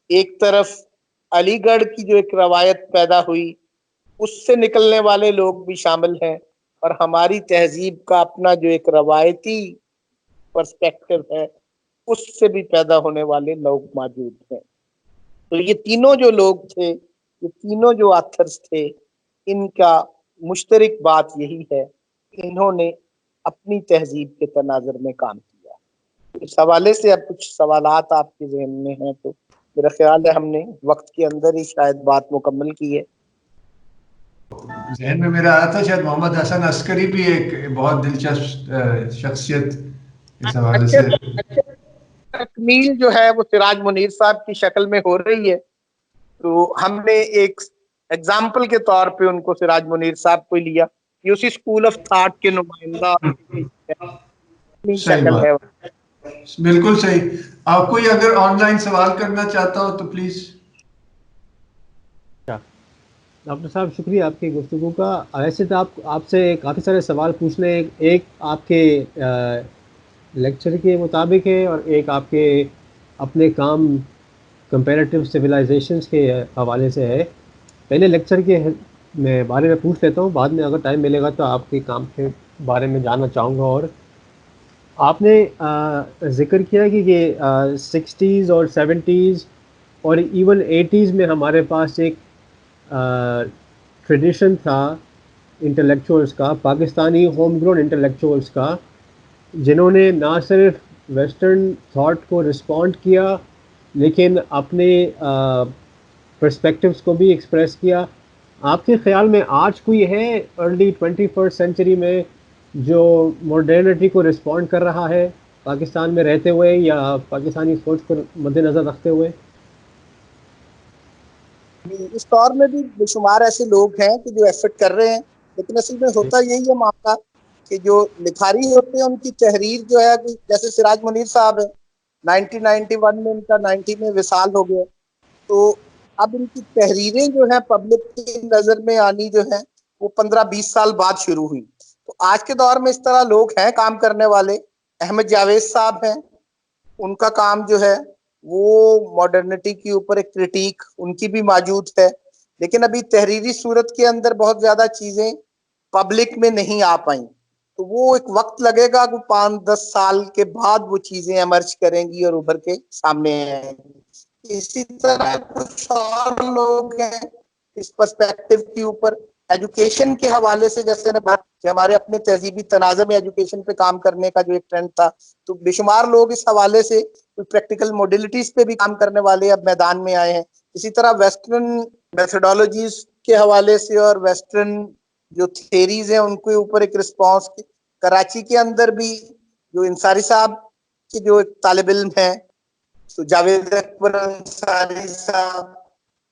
ایک طرف علی گڑھ کی جو ایک روایت پیدا ہوئی، اس سے نکلنے والے لوگ بھی شامل ہیں، اور ہماری تہذیب کا اپنا جو ایک روایتی پرسپیکٹو ہے، اس سے بھی پیدا ہونے والے لوگ موجود ہیں. تو یہ تینوں جو لوگ تھے، یہ تینوں جو آتھرز تھے، ان کا مشترک بات یہی ہے کہ انہوں نے اپنی تہذیب کے تناظر میں کام کیا. اس حوالے سے اب کچھ سوالات آپ کے ذہن میں ہیں تو میرا خیال ہے ہم نے وقت کے اندر ہی شاید بات مکمل کی ہے. ذہن میں میرا آیا تھا شاید محمد حسن عسکری بھی ایک بہت دلچسپ شخصیت اس حوالے سے. تکمیل جو ہے وہ سراج منیر صاحب کی شکل میں ہو رہی ہے، تو ہم نے ایک ایگزامپل کے طور پہ ان کو سراج منیر صاحب کو لیا، یہ اسی اسکول آف تھاٹ کے نمائندہ صحیح شکل ہے. بات، بالکل صحیح. آپ کوئی اگر آن لائن سوال کرنا چاہتا ہو تو پلیز. ڈاکٹر صاحب شکریہ آپ کی گفتگو کا. ایسے تو آپ سے کافی سارے سوال پوچھنے، ایک آپ کے لیکچر کے مطابق ہے اور ایک آپ کے اپنے کام کمپیریٹیو سویلائزیشنس کے حوالے سے ہے. پہلے لیکچر کے میں بارے میں پوچھ لیتا ہوں، بعد میں اگر ٹائم ملے گا تو آپ کے کام کے بارے میں جاننا چاہوں گا. اور آپ نے ذکر کیا کہ یہ 60s اور 70s اور ایون 80s میں ہمارے پاس ایک ٹریڈیشن تھا انٹلیکچوئلس کا، پاکستانی ہوم گرون انٹلیکچوئلس کا، جنہوں نے نہ صرف ویسٹرن تھاٹ کو رسپونڈ کیا لیکن اپنے پرسپیکٹیوز کو بھی ایکسپریس کیا. آپ کے خیال میں آج کوئی ہے ارلی 21st سینچری میں جو ماڈرنٹی کو رسپونڈ کر رہا ہے پاکستان میں رہتے ہوئے یا پاکستانی سوچ کو مد نظر رکھتے ہوئے؟ اس دور میں بھی بے شمار ایسے لوگ ہیں کہ جو ایفرٹ کر رہے ہیں، لیکن اصل میں ہوتا یہی ہے معاملہ کہ جو لکھاری ہوتے ہیں ان کی تحریر جو ہے، جیسے سراج منیر صاحب ہے، 1991 میں ان کا 90 میں وصال ہو گیا، تو اب ان کی تحریریں جو ہیں پبلک کی نظر میں آنی جو ہے وہ 15-20 سال بعد شروع ہوئی. تو آج کے دور میں اس طرح لوگ ہیں کام کرنے والے. احمد جاوید صاحب ہیں، ان کا کام جو ہے وہ ماڈرنٹی کے اوپر ایک کرٹیک ان کی بھی موجود ہے، لیکن ابھی تحریری صورت کے اندر بہت زیادہ چیزیں پبلک میں نہیں آ پائیں. تو وہ ایک وقت لگے گا کہ 5-10 سال کے بعد وہ چیزیں ایمرج کریں گی اور ابھر کے سامنے آئیں گی. اسی طرح کچھ اور لوگ ہیں اس پرسپیکٹو کے اوپر ایجوکیشن کے حوالے سے، جیسے کہ ہمارے اپنے تہذیبی تناظر میں ایجوکیشن پہ کام کرنے کا جو ایک ٹرینڈ تھا، تو بے شمار لوگ اس حوالے سے پریکٹیکل موڈیلٹیز پہ بھی کام کرنے والے اب میدان میں آئے ہیں. اسی طرح ویسٹرن میتھڈالوجیز کے حوالے سے اور ویسٹرن جو تھیریز ہیں ان کے اوپر ایک رسپانس. کراچی کے اندر بھی جو انصاری صاحب کے جو ایک طالب علم ہیں تو جاوید اکبر انصاری صاحب،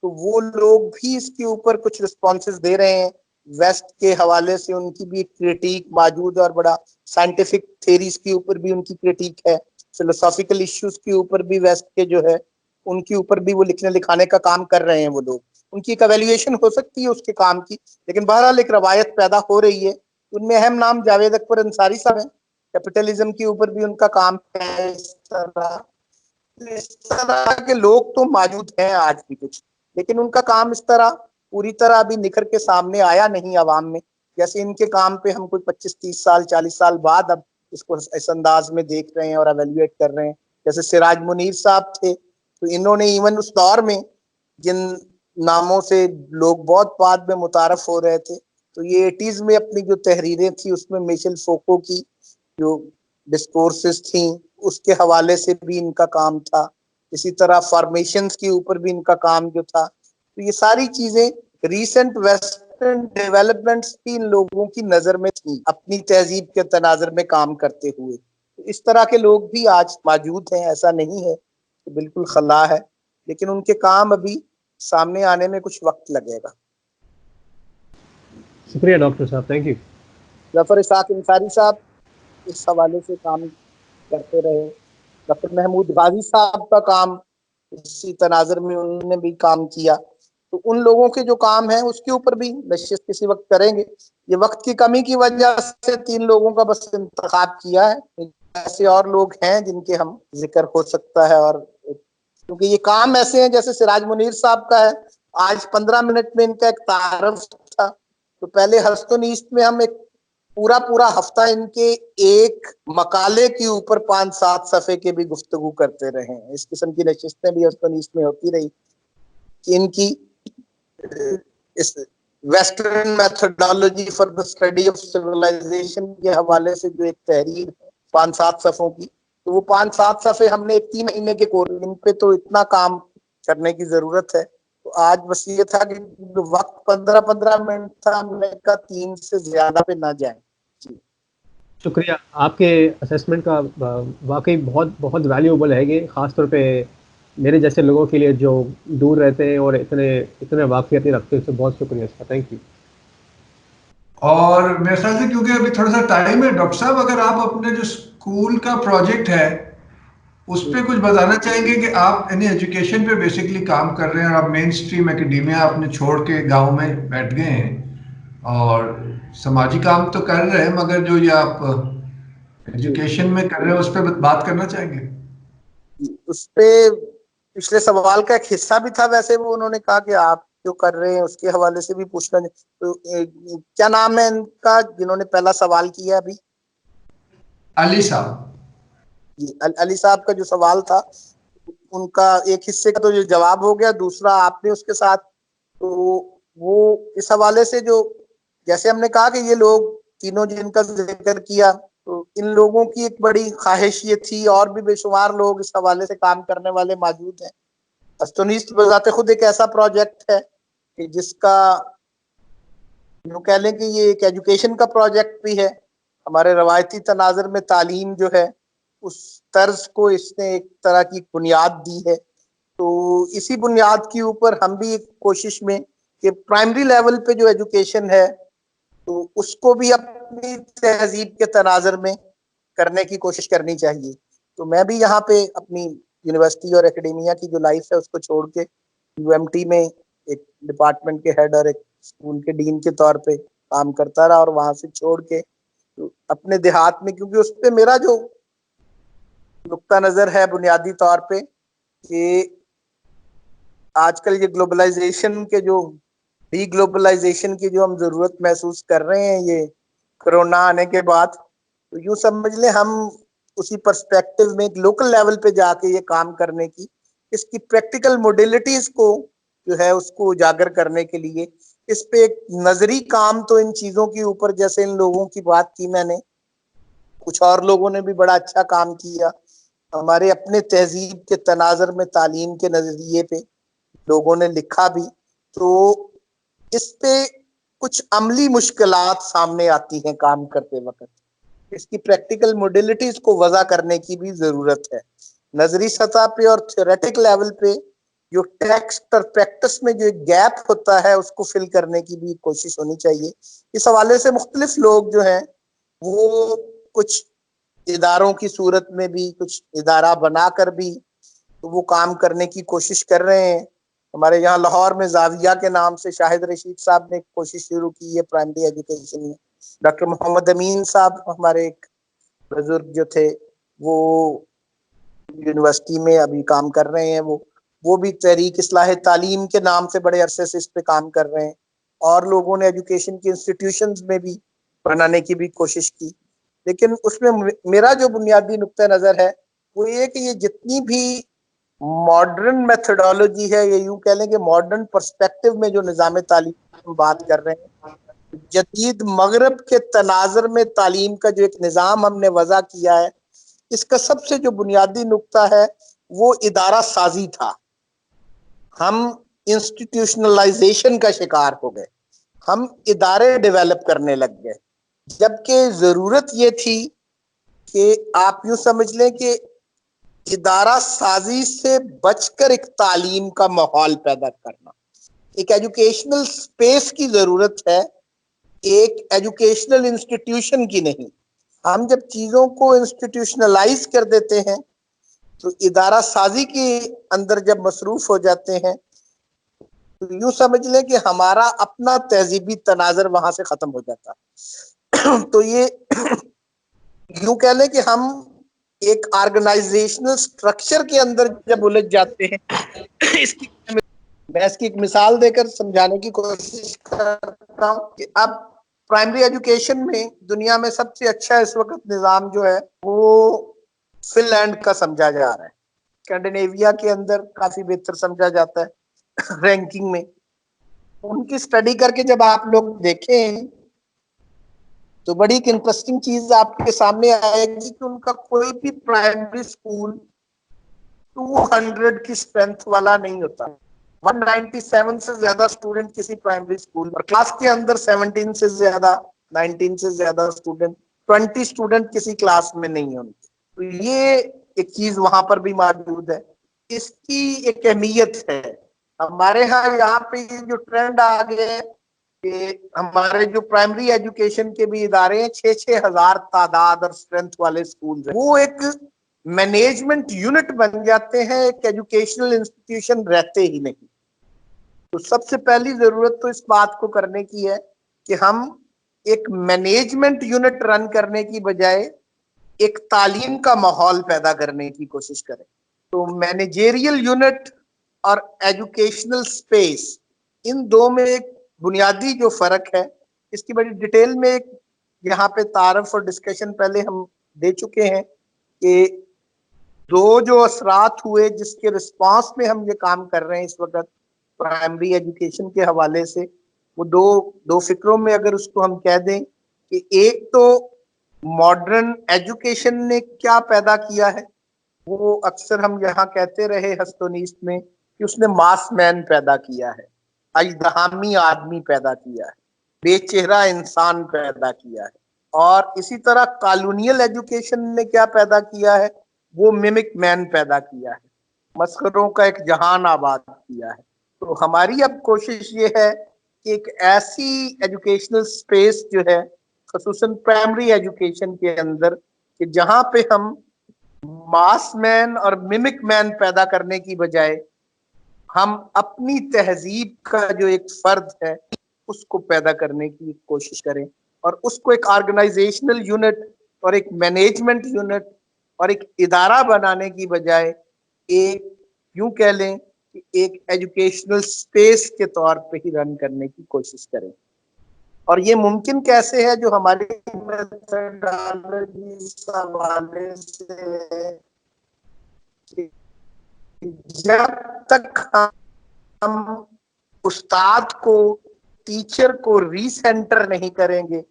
تو وہ لوگ بھی اس کے اوپر کچھ رسپانسز دے رہے ہیں. ویسٹ کے حوالے سے ان کی بھی ایک کریٹیک موجود ہے اور بڑا سائنٹیفک تھیریز کے اوپر بھی ان کی کریٹیک ہے. فلسافیکل ایشوز کے اوپر بھی ویسٹ کے جو ہے ان کے اوپر بھی وہ لکھنے لکھانے کا کام کر رہے ہیں. وہ لوگ ان کی ایک ایویلیویشن ہو سکتی ہے اس کے کام کی، لیکن بہرحال ایک روایت پیدا ہو رہی ہے. ان میں اہم نام جاوید اکبر انصاری صاحب ہیں، کیپٹلزم کے اوپر بھی ان کا کام ہے. اس طرح کے لوگ تو موجود ہیں آج بھی کچھ، لیکن ان کا کام اس طرح پوری طرح ابھی نکھر کے سامنے آیا نہیں عوام میں. جیسے ان کے کام پہ ہم کوئی 25-30 سال 40 سال بعد اب اس کو اس انداز میں دیکھ رہے ہیں اور ایویلویٹ کر رہے ہیں. جیسے سراج منیر صاحب تھے، تو انہوں نے ایون اس دور میں جن ناموں سے لوگ بہت بعد میں متعارف ہو رہے تھے، تو یہ 80s میں اپنی جو تحریریں تھیں اس میں میشل فوکو کی جو ڈسکورسز تھیں اس کے حوالے سے بھی ان کا کام تھا. اسی طرح فارمیشنز کے اوپر بھی ان کا کام جو تھا. تو یہ ساری چیزیں ریسنٹ ویسٹرن ڈیولپمنٹس بھی ان لوگوں کی نظر میں تھیں اپنی تہذیب کے تناظر میں کام کرتے ہوئے. اس طرح کے لوگ بھی آج موجود ہیں، ایسا نہیں ہے کہ بالکل خلا ہے، لیکن ان کے کام ابھی سامنے آنے میں کچھ وقت لگے گا. شکریہ ڈاکٹر صاحب، تھینک یو. ظفر اسحاق انصاری صاحب اس حوالے سے کام کرتے رہے. ڈاکٹر محمود غازی صاحب کا کام اسی تناظر میں انہوں نے بھی کام کیا. تو ان لوگوں کے جو کام ہیں اس کے اوپر بھی نشست کسی وقت کریں گے. یہ وقت کی کمی کی وجہ سے 3 لوگوں کا بس انتخاب کیا ہے. ایسے اور لوگ ہیں جن کے ہم ذکر ہو سکتا ہے، اور کیونکہ یہ کام ایسے ہیں جیسے سراج منیر صاحب کا ہے، آج 15 منٹ میں ان کا ایک تعارف تھا. تو پہلے ہستون ایسٹ میں ہم ایک پورا ہفتہ ان کے ایک مقالے کے اوپر 5-7 صفحے کے بھی گفتگو کرتے رہے ہیں. اس قسم کی نشستیں بھی ہستون ایسٹ میں ہوتی رہی کہ ان کی اس western methodology for the study of civilization کے حوالے سے جو ایک تحریر 5-7 صفحوں کی، تو وہ 5-7 صفحے ہم نے 3 مہینے کے کورس ان پہ تو اتنا کام کرنے کی ضرورت ہے. تو آج بس یہ تھا کہ وقت 15 منٹ تھا، ہم نے کہا 3 سے زیادہ پہ نہ جائیں. شکریہ. آپ کے اسیسمنٹ کا واقعی بہت بہت ویلیوبل ہے یہ، خاص طور پہ میرے جیسے لوگوں کے لیے جو دور رہتے ہیں اور اتنے واقفیت نہیں رکھتے. تو بہت شکریہ اس کا، تھینک یو. اور میرے خیال سے کیونکہ ابھی تھوڑا سا ٹائم ہے ڈاکٹر صاحب، اگر آپ اپنے جو اسکول کا پروجیکٹ ہے اس پہ کچھ بتانا چاہیں گے کہ آپ یعنی ایجوکیشن پہ بیسکلی کام کر رہے ہیں اور آپ مین اسٹریم اکیڈیمیا آپ نے چھوڑ کے گاؤں میں بیٹھ گئے ہیں اور سماجی کام تو کر رہے ہیں، مگر جو یہ آپ ایجوکیشن میں کر رہے ہیں اس پہ بات کرنا چاہیں گے؟ اس پہ پچھلے سوال کا ایک حصہ بھی تھا، ویسے وہ انہوں نے کہا کہ آپ جو کر رہے ہیں اس کے حوالے سے بھی پوچھنا. تو کیا نام ہے ان کا جنہوں نے پہلا سوال کیا ابھی؟ علی صاحب. جی، علی صاحب کا جو سوال تھا ان کا ایک حصے کا تو جو جواب ہو گیا، دوسرا آپ نے اس کے ساتھ. تو وہ اس حوالے سے جو جیسے ہم نے کہا کہ یہ لوگ تینوں جن کا ذکر کیا، تو ان لوگوں کی ایک بڑی خواہش یہ تھی، اور بھی بے شمار لوگ اس حوالے سے کام کرنے والے موجود ہیں. ہستون ایسٹ بذات خود ایک ایسا پروجیکٹ ہے کہ جس کا یوں کہہ لیں کہ یہ ایک ایجوکیشن کا پروجیکٹ بھی ہے. ہمارے روایتی تناظر میں تعلیم جو ہے اس طرز کو اس نے ایک طرح کی بنیاد دی ہے. تو اسی بنیاد کے اوپر ہم بھی ایک کوشش میں کہ پرائمری لیول پہ جو ایجوکیشن ہے تو اس کو بھی اپنی تہذیب کے تناظر میں کرنے کی کوشش کرنی چاہیے. تو میں بھی یہاں پہ اپنی یونیورسٹی اور اکیڈیمیا کی جو لائف ہے اس کو چھوڑ کے UMT میں ایک ڈپارٹمنٹ کے ہیڈ اور ایک اسکول کے ڈین کے طور پہ کام کرتا رہا, اور وہاں سے چھوڑ کے اپنے دیہات میں, کیونکہ اس پہ میرا جو نقطہ نظر ہے بنیادی طور پہ کہ آج کل یہ گلوبلائزیشن کے جو ڈی گلوبلائزیشن کی جو ہم ضرورت محسوس کر رہے ہیں یہ کرونا آنے کے بعد, تو یوں سمجھ لیں ہم اسی پرسپیکٹو میں ایک لوکل لیول پہ جا کے یہ کام کرنے کی, اس کی پریکٹیکل موڈیلٹیز کو جو ہے اس کو اجاگر کرنے کے لیے اس پہ ایک نظری کام, تو ان چیزوں کے اوپر جیسے ان لوگوں کی بات کی میں نے, کچھ اور لوگوں نے بھی بڑا اچھا کام کیا. ہمارے اپنے تہذیب کے تناظر میں تعلیم کے نظریے پہ لوگوں نے لکھا بھی, تو اس پہ کچھ عملی مشکلات سامنے آتی ہیں کام کرتے وقت. اس کی پریکٹیکل موڈیلٹیز کو وضع کرنے کی بھی ضرورت ہے. نظری سطح پہ اور تھیوریٹک لیول پہ جو ٹیکسٹ اور پریکٹس میں جو ایک گیپ ہوتا ہے اس کو فل کرنے کی بھی کوشش ہونی چاہیے. اس حوالے سے مختلف لوگ جو ہیں وہ کچھ اداروں کی صورت میں بھی, کچھ ادارہ بنا کر بھی تو وہ کام کرنے کی کوشش کر رہے ہیں. ہمارے یہاں لاہور میں زاویہ کے نام سے شاہد رشید صاحب نے ایک کوشش شروع کی ہے پرائمری ایجوکیشن میں. ڈاکٹر محمد امین صاحب ہمارے ایک بزرگ جو تھے وہ یونیورسٹی میں ابھی کام کر رہے ہیں, وہ بھی تحریک اصلاح تعلیم کے نام سے بڑے عرصے سے اس پہ کام کر رہے ہیں. اور لوگوں نے ایجوکیشن کی انسٹیٹیوشنز میں بھی بنانے کی بھی کوشش کی. لیکن اس میں میرا جو بنیادی نقطہ نظر ہے وہ یہ کہ یہ جتنی بھی ماڈرن میتھڈالوجی ہے, یہ یوں کہہ لیں کہ ماڈرن پرسپیکٹو میں جو نظام تعلیم ہم بات کر رہے ہیں, جدید مغرب کے تناظر میں تعلیم کا جو ایک نظام ہم نے وضع کیا ہے, اس کا سب سے جو بنیادی نقطہ ہے وہ ادارہ سازی تھا. ہم انسٹیٹیوشنلائزیشن کا شکار ہو گئے, ہم ادارے ڈیولپ کرنے لگ گئے, جبکہ ضرورت یہ تھی کہ آپ یوں سمجھ لیں کہ ادارہ سازی سے بچ کر ایک تعلیم کا ماحول پیدا کرنا. ایک ایجوکیشنل سپیس کی ضرورت ہے, ایک ایجوکیشنل انسٹیٹیوشن کی نہیں. ہم جب چیزوں کو انسٹیٹیوشنلائز کر دیتے ہیں تو ادارہ سازی کے اندر جب مصروف ہو جاتے ہیں تو یوں سمجھ لیں کہ ہمارا اپنا تہذیبی تناظر وہاں سے ختم ہو جاتا. تو یہ یوں کہہ لیں کہ ہم ایک آرگنائزیشنل سٹرکچر کے اندر جب الجھ جاتے ہیں, میں اس کی ایک مثال دے کر سمجھانے کی کوشش کرتا ہوں کہ اب پرائمری ایجوکیشن میں دنیا میں سب سے اچھا اس وقت نظام جو ہے وہ فن لینڈ کا سمجھا جا رہا ہے. اسکینڈینیویا کے اندر کافی بہتر سمجھا جاتا ہے رینکنگ میں. ان کی اسٹڈی کر کے جب آپ لوگ دیکھیں تو بڑی ایک انٹرسٹنگ چیز آپ کے سامنے آئے گی کہ ان کا کوئی بھی پرائمری اسکول 200 کی اسٹرینتھ والا نہیں ہوتا. 197 سے زیادہ اسٹوڈنٹ کسی پرائمری اسکول اور کلاس کے اندر 17 سے زیادہ 19 سے زیادہ اسٹوڈنٹ 20 اسٹوڈنٹ کسی کلاس میں نہیں ہوں. تو یہ ایک چیز وہاں پر بھی موجود ہے. اس کی ایک اہمیت ہے. ہمارے ہاں یہاں پہ جو ٹرینڈ آ گیا ہے کہ ہمارے جو پرائمری ایجوکیشن کے بھی ادارے ہیں 6-6 ہزار تعداد اور اسٹرینتھ والے اسکول ہیں, وہ ایک مینجمنٹ یونٹ بن جاتے ہیں, ایک ایجوکیشنل انسٹیٹیوشن رہتے ہی نہیں. تو سب سے پہلی ضرورت تو اس بات کو کرنے کی ہے کہ ہم ایک مینجمنٹ یونٹ رن کرنے کی بجائے ایک تعلیم کا ماحول پیدا کرنے کی کوشش کریں. تو مینیجریل یونٹ اور ایجوکیشنل سپیس, ان دو میں ایک بنیادی جو فرق ہے, اس کی بڑی ڈیٹیل میں ایک یہاں پہ تعارف اور ڈسکشن پہلے ہم دے چکے ہیں کہ دو جو اثرات ہوئے جس کے رسپانس میں ہم یہ کام کر رہے ہیں اس وقت پرائمری ایجوکیشن کے حوالے سے, وہ دو فکروں میں اگر اس کو ہم کہہ دیں کہ ایک تو ماڈرن ایجوکیشن نے کیا پیدا کیا ہے, وہ اکثر ہم یہاں کہتے رہے ہست و نیست میں کہ اس نے ماس مین پیدا کیا ہے, اژدہامی آدمی پیدا کیا ہے, بے چہرہ انسان پیدا کیا ہے. اور اسی طرح کالونیل ایجوکیشن نے کیا پیدا کیا ہے, وہ میمک مین پیدا کیا ہے. مسخروں کا ایک جہان آباد کیا ہے. تو ہماری اب کوشش یہ ہے کہ ایک ایسی ایجوکیشنل اسپیس جو ہے خصوصاً پرائمری ایجوکیشن کے اندر کہ جہاں پہ ہم ماس مین اور ممک مین پیدا کرنے کی بجائے ہم اپنی تہذیب کا جو ایک فرد ہے اس کو پیدا کرنے کی کوشش کریں اور اس کو ایک آرگنائزیشنل یونٹ اور ایک مینجمنٹ یونٹ اور ایک ادارہ بنانے کی بجائے ایک یوں کہہ لیں کہ ایک ایجوکیشنل سپیس کے طور پہ ہی رن کرنے کی کوشش کریں. اور یہ ممکن کیسے ہے؟ جو ہماری میتھڈالوجی اس حوالے سے جب تک ہم استاد کو ٹیچر کو ری سینٹر نہیں کریں گے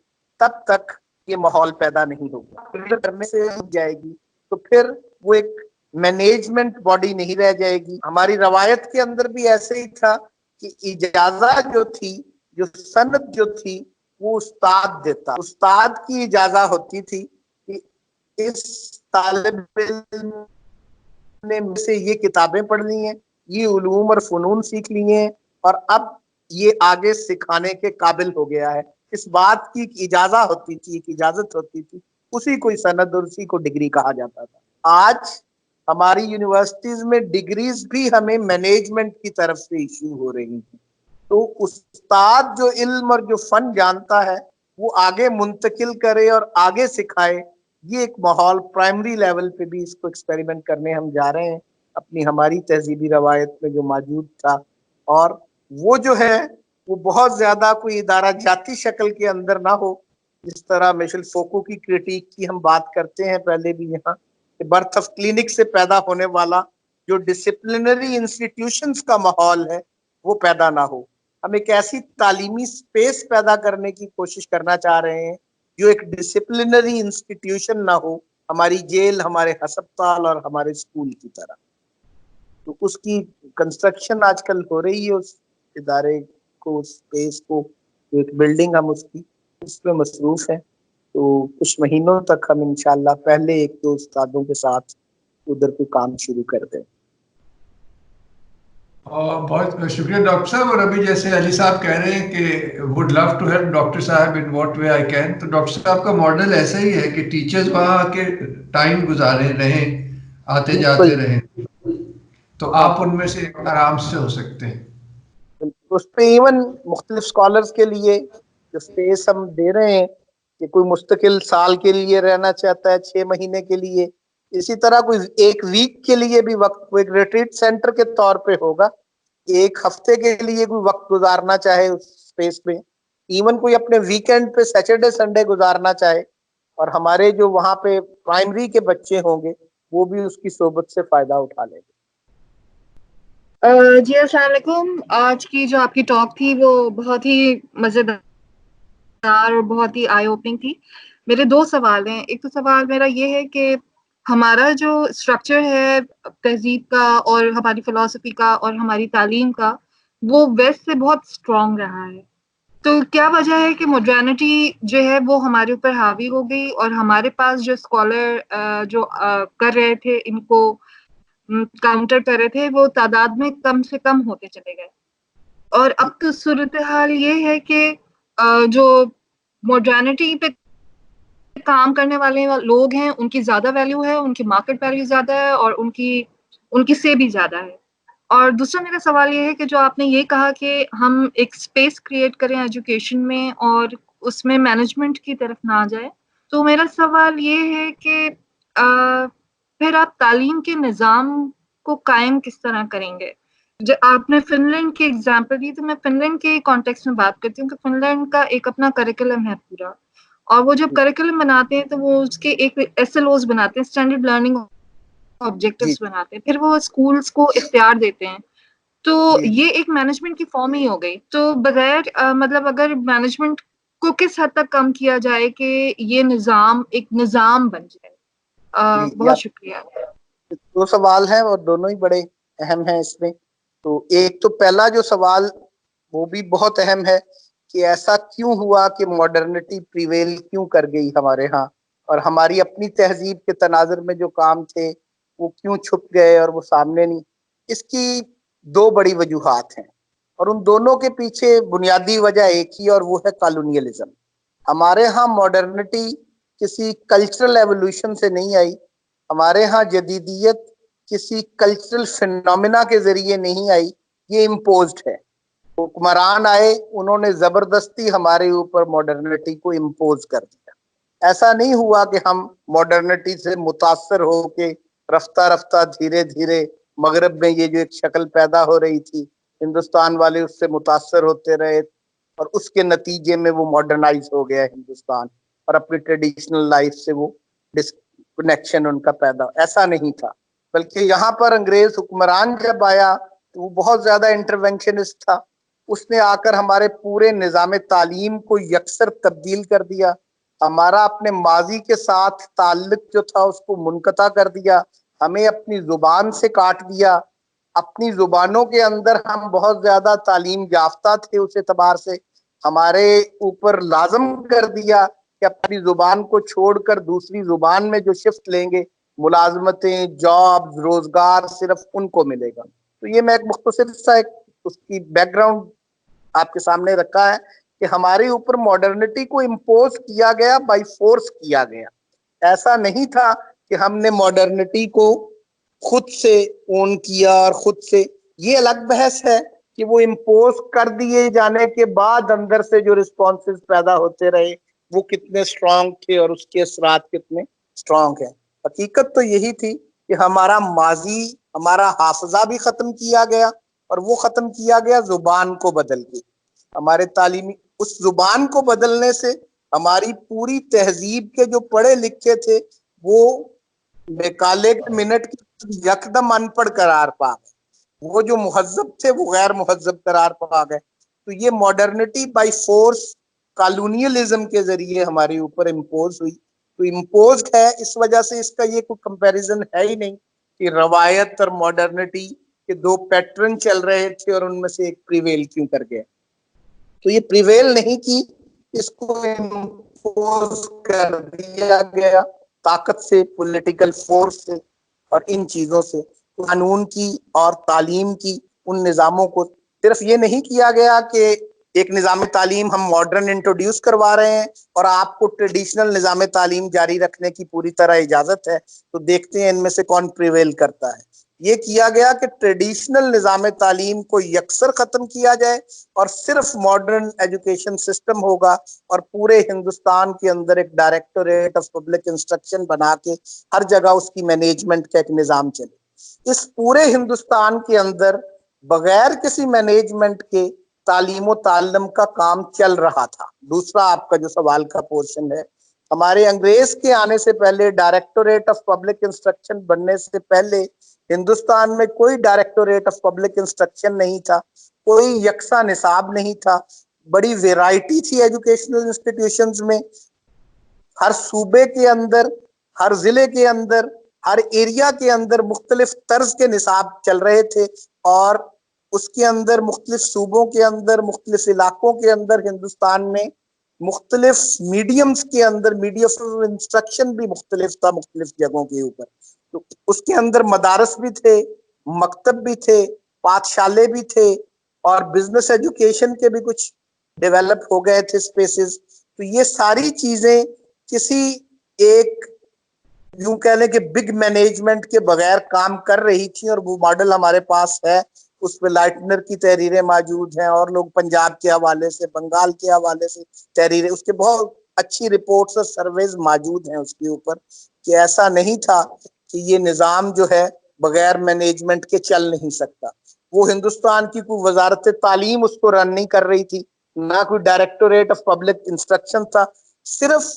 تب تک یہ ماحول پیدا نہیں ہوگا. کرنے سے جائے گی تو پھر وہ ایک مینجمنٹ باڈی نہیں رہ جائے گی. ہماری روایت کے اندر بھی ایسے ہی تھا کہ اجازت جو تھی، جو سند جو تھی وہ استاد دیتا. استاد کی اجازت ہوتی تھی کہ اس طالب علم نے مجھ سے یہ کتابیں پڑھنی ہیں، یہ علوم اور فنون سیکھ لیے ہیں اور اب یہ آگے سکھانے کے قابل ہو گیا ہے. اس بات کی اجازت ہوتی تھی، ایک اجازت ہوتی تھی، اسی کو سند اور اسی کو ڈگری کہا جاتا تھا. آج ہماری یونیورسٹیز میں ڈگریز بھی ہمیں مینجمنٹ کی طرف سے ایشو ہو رہی ہیں. تو استاد جو علم اور جو فن جانتا ہے وہ آگے منتقل کرے اور آگے سکھائے. یہ ایک ماحول پرائمری لیول پہ بھی اس کو ایکسپیریمنٹ کرنے ہم جا رہے ہیں اپنی ہماری تہذیبی روایت میں جو موجود تھا. اور وہ جو ہے وہ بہت زیادہ کوئی ادارہ جاتی شکل کے اندر نہ ہو. جس طرح میشل فوکو کی کرٹیک کی ہم بات کرتے ہیں پہلے بھی یہاں کہ برتھ آف کلینک سے پیدا ہونے والا جو ڈسپلنری انسٹیٹیوشنز کا ماحول ہے وہ پیدا نہ ہو. ہم ایک ایسی تعلیمی سپیس پیدا کرنے کی کوشش کرنا چاہ رہے ہیں جو ایک ڈسپلنری انسٹیٹیوشن نہ ہو، ہماری جیل، ہمارے ہسپتال اور ہمارے اسکول کی طرح. تو اس کی کنسٹرکشن آج کل ہو رہی ہے، اس ادارے کو، اسپیس کو، ایک بلڈنگ ہم اس پہ مصروف ہیں. تو کچھ مہینوں تک ہم انشاءاللہ پہلے ایک دو استادوں کے ساتھ ادھر پہ کام شروع کر دیں. بہت شکریہ ڈاکٹر صاحب. اور ابھی جیسے علی صاحب کہہ رہے ہیں کہ would love to help doctor صاحب in what way I can, تو ڈاکٹر صاحب کا ماڈل ایسا ہی ہے کہ ٹیچرز وہاں آ کے ٹائم گزارے رہیں، آتے جاتے رہیں، تو آپ ان میں سے آرام سے ہو سکتے ہیں. اس پہ ایون مختلف اسکالرس کے لیے جو اسپیس ہم دے رہے ہیں کہ کوئی مستقل سال کے لیے رہنا چاہتا ہے 6 مہینے کے لیے، اسی طرح کوئی ایک ویک کے لیے بھی وقت ایک ریٹریٹ سینٹر کے طور پہ ہوگا. ایک ہفتے کے لیے کوئی وقت گزارنا چاہے اس اسپیس میں، ایون کوئی اپنے ویکینڈ پہ سیٹرڈے سنڈے گزارنا چاہے، اور ہمارے جو وہاں پہ پرائمری کے بچے ہوں گے وہ بھی اس کی صحبت سے فائدہ اٹھا لیں گے. جی السلام علیکم. آج کی جو آپ کی ٹاک تھی وہ بہت ہی مزیدار اور بہت ہی آئی اوپننگ تھی. میرے 2 سوال ہیں. ایک تو سوال میرا یہ ہے کہ ہمارا جو اسٹرکچر ہے تہذیب کا اور ہماری فلسفی کا اور ہماری تعلیم کا وہ ویسٹ سے بہت اسٹرانگ رہا ہے. تو کیا وجہ ہے کہ ماڈرنٹی جو ہے وہ ہمارے اوپر حاوی ہو گئی اور ہمارے پاس جو اسکالر جو کر رہے تھے ان کو کاؤنٹر کر رہے تھے وہ تعداد میں کم سے کم ہوتے چلے گئے. اور اب تو صورتحال یہ ہے کہ جو ماڈرنٹی پہ کام کرنے والے لوگ ہیں ان کی زیادہ ویلیو ہے، ان کی مارکیٹ ویلیو زیادہ ہے اور ان کی سے بھی زیادہ ہے. اور دوسرا میرا سوال یہ ہے کہ جو آپ نے یہ کہا کہ ہم ایک اسپیس کریٹ کریں ایجوکیشن میں اور اس میں مینجمنٹ کی طرف نہ جائے، تو میرا سوال یہ ہے کہ پھر آپ تعلیم کے نظام کو قائم کس طرح کریں گے؟ آپ نے فن لینڈ کی ایگزامپل دی تو میں فن لینڈ کے کانٹیکس میں بات کرتی ہوں کہ فن لینڈ کا ایک اپنا کریکولم ہے پورا، اور وہ جب کریکولم بناتے ہیں تو وہ اس کے ایک ایس ایل اوز بناتے ہیں، اسٹینڈرڈ لرننگ آبجیکٹیوز بناتے ہیں، پھر وہ اسکولس کو اختیار دیتے ہیں. تو یہ ایک مینجمنٹ کی فارم ہی ہو گئی. تو بغیر مطلب اگر مینجمنٹ کو کس حد تک کم کیا جائے کہ یہ نظام ایک نظام بن جائے. بہت شکریہ. 2 سوال ہیں اور دونوں ہی بڑے اہم ہیں اس میں. تو ایک تو پہلا جو سوال وہ بھی بہت اہم ہے کہ ایسا کیوں ہوا کہ ماڈرنٹی پریویل کیوں کر گئی ہمارے ہاں، اور ہماری اپنی تہذیب کے تناظر میں جو کام تھے وہ کیوں چھپ گئے اور وہ سامنے نہیں. اس کی دو بڑی وجوہات ہیں اور ان دونوں کے پیچھے بنیادی وجہ ایک ہی اور وہ ہے کالونیلزم. ہمارے ہاں ماڈرنٹی کسی کلچرل ایوولوشن سے نہیں آئی. ہمارے ہاں جدیدیت کسی کلچرل فینومینا کے ذریعے نہیں آئی. یہ امپوزڈ ہے. حکمران آئے, انہوں نے زبردستی ہمارے اوپر ماڈرنٹی کو امپوز کر دیا. ایسا نہیں ہوا کہ ہم ماڈرنٹی سے متاثر ہو کے رفتہ رفتہ دھیرے دھیرے مغرب میں یہ جو ایک شکل پیدا ہو رہی تھی ہندوستان والے اس سے متاثر ہوتے رہے اور اس کے نتیجے میں وہ ماڈرنائز ہو گیا ہندوستان اور اپنی ٹریڈیشنل لائف سے وہ ڈسکنیکشن ان کا پیدا. ایسا نہیں تھا, بلکہ یہاں پر انگریز حکمران جب آیا تو وہ بہت زیادہ انٹروینشنسٹ تھا. اس نے آ کر ہمارے پورے نظام تعلیم کو یکسر تبدیل کر دیا. ہمارا اپنے ماضی کے ساتھ تعلق جو تھا اس کو منقطع کر دیا. ہمیں اپنی زبان سے کاٹ دیا. اپنی زبانوں کے اندر ہم بہت زیادہ تعلیم یافتہ تھے, اس اعتبار سے ہمارے اوپر لازم کر دیا کہ اپنی زبان کو چھوڑ کر دوسری زبان میں جو شفٹ لیں گے ملازمتیں, جاب, روزگار صرف ان کو ملے گا. تو یہ میں ایک مختصر سا ایک اس کی بیک گراؤنڈ آپ کے سامنے رکھا ہے کہ ہمارے اوپر ماڈرنٹی کو امپوز کیا گیا, بائی فورس کیا گیا. ایسا نہیں تھا کہ ہم نے ماڈرنٹی کو خود سے اون کیا اور خود سے. یہ الگ بحث ہے کہ وہ امپوز کر دیے جانے کے بعد اندر سے جو رسپانسز پیدا ہوتے رہے وہ کتنے اسٹرانگ تھے اور اس کے اثرات کتنے اسٹرانگ ہیں. حقیقت تو یہی تھی کہ ہمارا ماضی, ہمارا حافظہ بھی ختم کیا گیا اور وہ ختم کیا گیا زبان کو بدل کے. ہمارے تعلیمی اس زبان کو بدلنے سے ہماری پوری تہذیب کے جو پڑھے لکھے تھے وہ نکالے کے منٹ کی یکدم ان پڑھ قرار پا گئے. وہ جو مہذب تھے وہ غیر مہذب قرار پا گئے. تو یہ ماڈرنٹی بائی فورس کالونیلزم کے ذریعے ہمارے اوپر امپوز ہوئی. تو امپوزڈ ہے اس وجہ سے اس کا یہ کوئی کمپیریزن ہے ہی نہیں کہ روایت اور ماڈرنٹی کے دو پیٹرن چل رہے تھے اور ان میں سے ایک پریویل کیوں کر گیا. تو یہ پریویل نہیں کی, اس کو امپوز کر دیا گیا طاقت سے, پولیٹیکل فورس سے اور ان چیزوں سے. قانون کی اور تعلیم کی ان نظاموں کو صرف یہ نہیں کیا گیا کہ ایک نظام تعلیم ہم ماڈرن انٹروڈیوس کروا رہے ہیں اور آپ کو ٹریڈیشنل نظام تعلیم جاری رکھنے کی پوری طرح اجازت ہے تو دیکھتے ہیں ان میں سے کون پریویل کرتا ہے. یہ کیا گیا کہ ٹریڈیشنل نظام تعلیم کو یکسر ختم کیا جائے اور صرف ماڈرن ایجوکیشن سسٹم ہوگا اور پورے ہندوستان کے اندر ایک ڈائریکٹوریٹ آف پبلک انسٹرکشن بنا کے ہر جگہ اس کی مینجمنٹ کا ایک نظام چلے. اس پورے ہندوستان کے اندر بغیر کسی مینجمنٹ کے تعلیم و تعلم کا کام چل رہا تھا. دوسرا آپ کا جو سوال کا پورشن ہے, ہمارے انگریز کے آنے سے پہلے ڈائریکٹوریٹ آف پبلک انسٹرکشن بننے سے پہلے ہندوستان میں کوئی ڈائریکٹوریٹ آف پبلک انسٹرکشن نہیں تھا, کوئی یکساں نصاب نہیں تھا. بڑی ویرائٹی تھی ایجوکیشنل انسٹیٹیوشنز میں. ہر صوبے کے اندر, ہر ضلع کے اندر, ہر ایریا کے اندر مختلف طرز کے نصاب چل رہے تھے اور اس کے اندر مختلف صوبوں کے اندر, مختلف علاقوں کے اندر ہندوستان میں مختلف میڈیمز کے اندر میڈیم آف انسٹرکشن بھی مختلف تھا مختلف جگہوں کے اوپر. تو اس کے اندر مدارس بھی تھے, مکتب بھی تھے, پاتھشالے بھی تھے اور بزنس ایجوکیشن کے بھی کچھ ڈیولپ ہو گئے تھے اسپیسز. تو یہ ساری چیزیں کسی ایک یوں کہہ لیں کہ بگ مینجمنٹ کے بغیر کام کر رہی تھی اور وہ ماڈل ہمارے پاس ہے. اس میں لائٹنر کی تحریریں موجود ہیں اور لوگ پنجاب کے حوالے سے, بنگال کے حوالے سے تحریریں, اس کے بہت اچھی رپورٹس اور سرویز موجود ہیں اس کے اوپر کہ ایسا نہیں تھا کہ یہ نظام جو ہے بغیر مینجمنٹ کے چل نہیں سکتا. وہ ہندوستان کی کوئی وزارت تعلیم اس کو رن نہیں کر رہی تھی, نہ کوئی ڈائریکٹوریٹ آف پبلک انسٹرکشن تھا. صرف